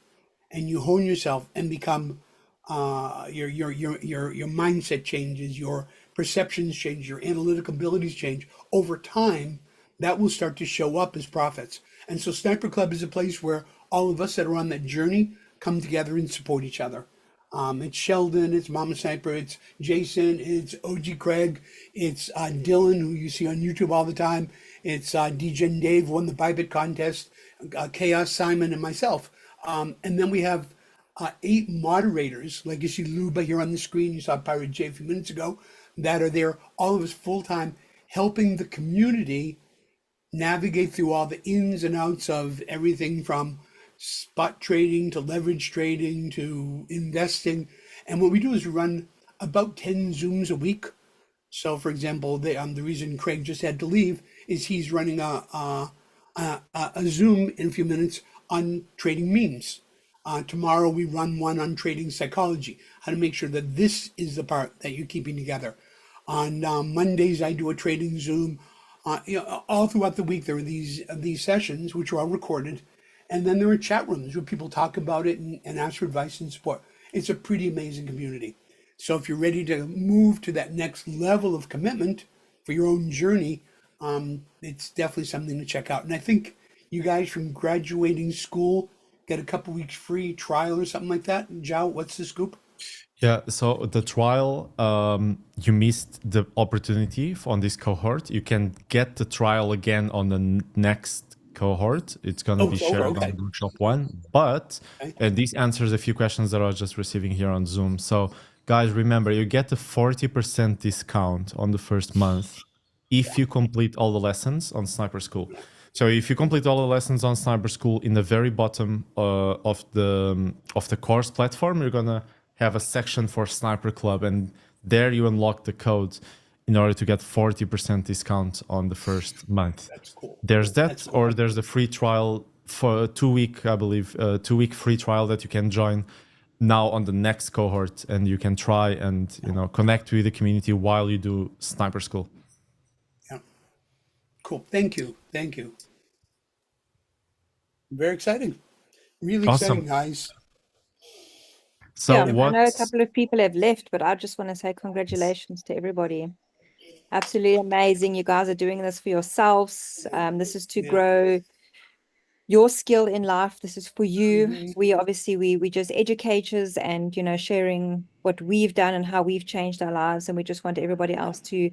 Speaker 5: and you hone yourself and become your mindset changes, your perceptions change, your analytical abilities change over time, that will start to show up as profits. And so Sniper Club is a place where all of us that are on that journey come together and support each other. It's Sheldon, it's Mama Sniper, it's Jason, it's OG Craig, it's Dylan, who you see on YouTube all the time, it's DJ and Dave, won the Bybit contest, Chaos, Simon, and myself. And then we have 8 moderators, like you see Luba here on the screen, you saw Pirate J a few minutes ago, that are there, all of us full-time, helping the community navigate through all the ins and outs of everything from spot trading to leverage trading to investing. And what we do is we run about 10 Zooms a week. So for example, the reason Craig just had to leave is he's running a Zoom in a few minutes on trading memes. Tomorrow we run one on trading psychology, how to make sure that this is the part that you're keeping together. On Mondays, I do a trading Zoom. All throughout the week, there are these sessions, which are all recorded. And then there are chat rooms where people talk about it and ask for advice and support. It's a pretty amazing community. So if you're ready to move to that next level of commitment for your own journey, it's definitely something to check out. And I think you guys from graduating school get a couple weeks free trial or something like that. Zhao, what's the scoop?
Speaker 2: Yeah, so the trial, you missed the opportunity on this cohort. You can get the trial again on the next cohort. It's going to be shared on workshop 1. But, and this answers a few questions that I was just receiving here on Zoom. So guys, remember, you get a 40% discount on the first month if you complete all the lessons on Sniper School. So if you complete all the lessons on Sniper School, in the very bottom of the course platform, you're going to have a section for Sniper Club, and there you unlock the code in order to get 40% discount on the first month.
Speaker 5: That's cool.
Speaker 2: There's that, or there's the free trial for 2 week, I believe, 2 week free trial that you can join now on the next cohort, and you can try and connect with the community while you do Sniper School.
Speaker 5: Yeah, cool. Thank you. Very exciting. Really exciting, guys.
Speaker 2: So
Speaker 6: I know a couple of people have left, but I just want to say congratulations to everybody. Absolutely amazing. You guys are doing this for yourselves. This is to grow your skill in life. This is for you. We obviously, we just educators and, sharing what we've done and how we've changed our lives. And we just want everybody else to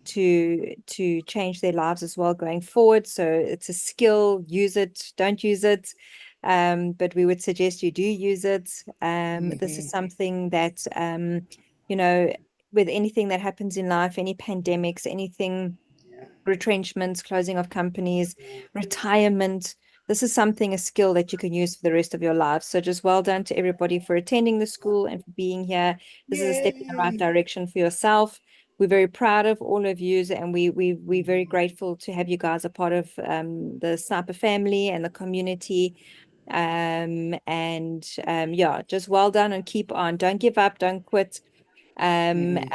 Speaker 6: to change their lives as well going forward. So it's a skill. Use it, don't use it. But we would suggest you do use it. This is something that, you know, with anything that happens in life, any pandemics, anything, retrenchments, closing of companies, retirement, this is something, a skill that you can use for the rest of your life. So just well done to everybody for attending the school and for being here. This is a step in the right direction for yourself. We're very proud of all of you, and we're very grateful to have you guys a part of the Sniper family and the community. Yeah, just well done and keep on. Don't give up, don't quit, and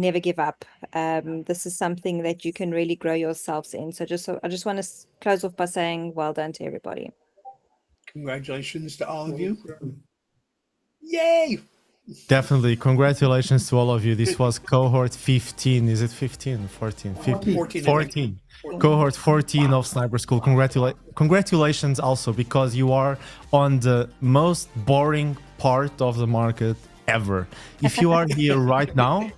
Speaker 6: never give up. This is something that you can really grow yourselves in. So I just want to close off by saying well done to everybody.
Speaker 5: Congratulations to all of you. Yay!
Speaker 2: Definitely. Congratulations to all of you. This was cohort 15. Is it 15? 14? 15? 14. Cohort 14 of Sniper School. Congratulations also, because you are on the most boring part of the market ever. If you are here right now,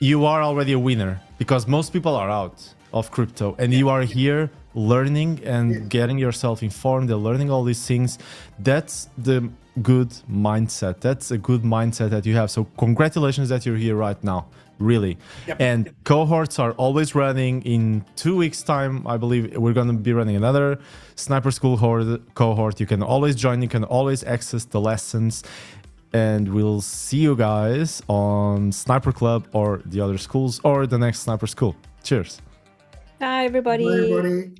Speaker 2: you are already a winner, because most people are out of crypto, and you are here learning and getting yourself informed and learning all these things. That's the good mindset. That's a good mindset that you have. So congratulations that you're here right now, really. And cohorts are always running. In 2 weeks time, I believe we're going to be running another Sniper School cohort. You can always join, you can always access the lessons, and we'll see you guys on Sniper Club or the other schools or the next Sniper School. Cheers.
Speaker 6: Bye, everybody.
Speaker 9: Bye, everybody.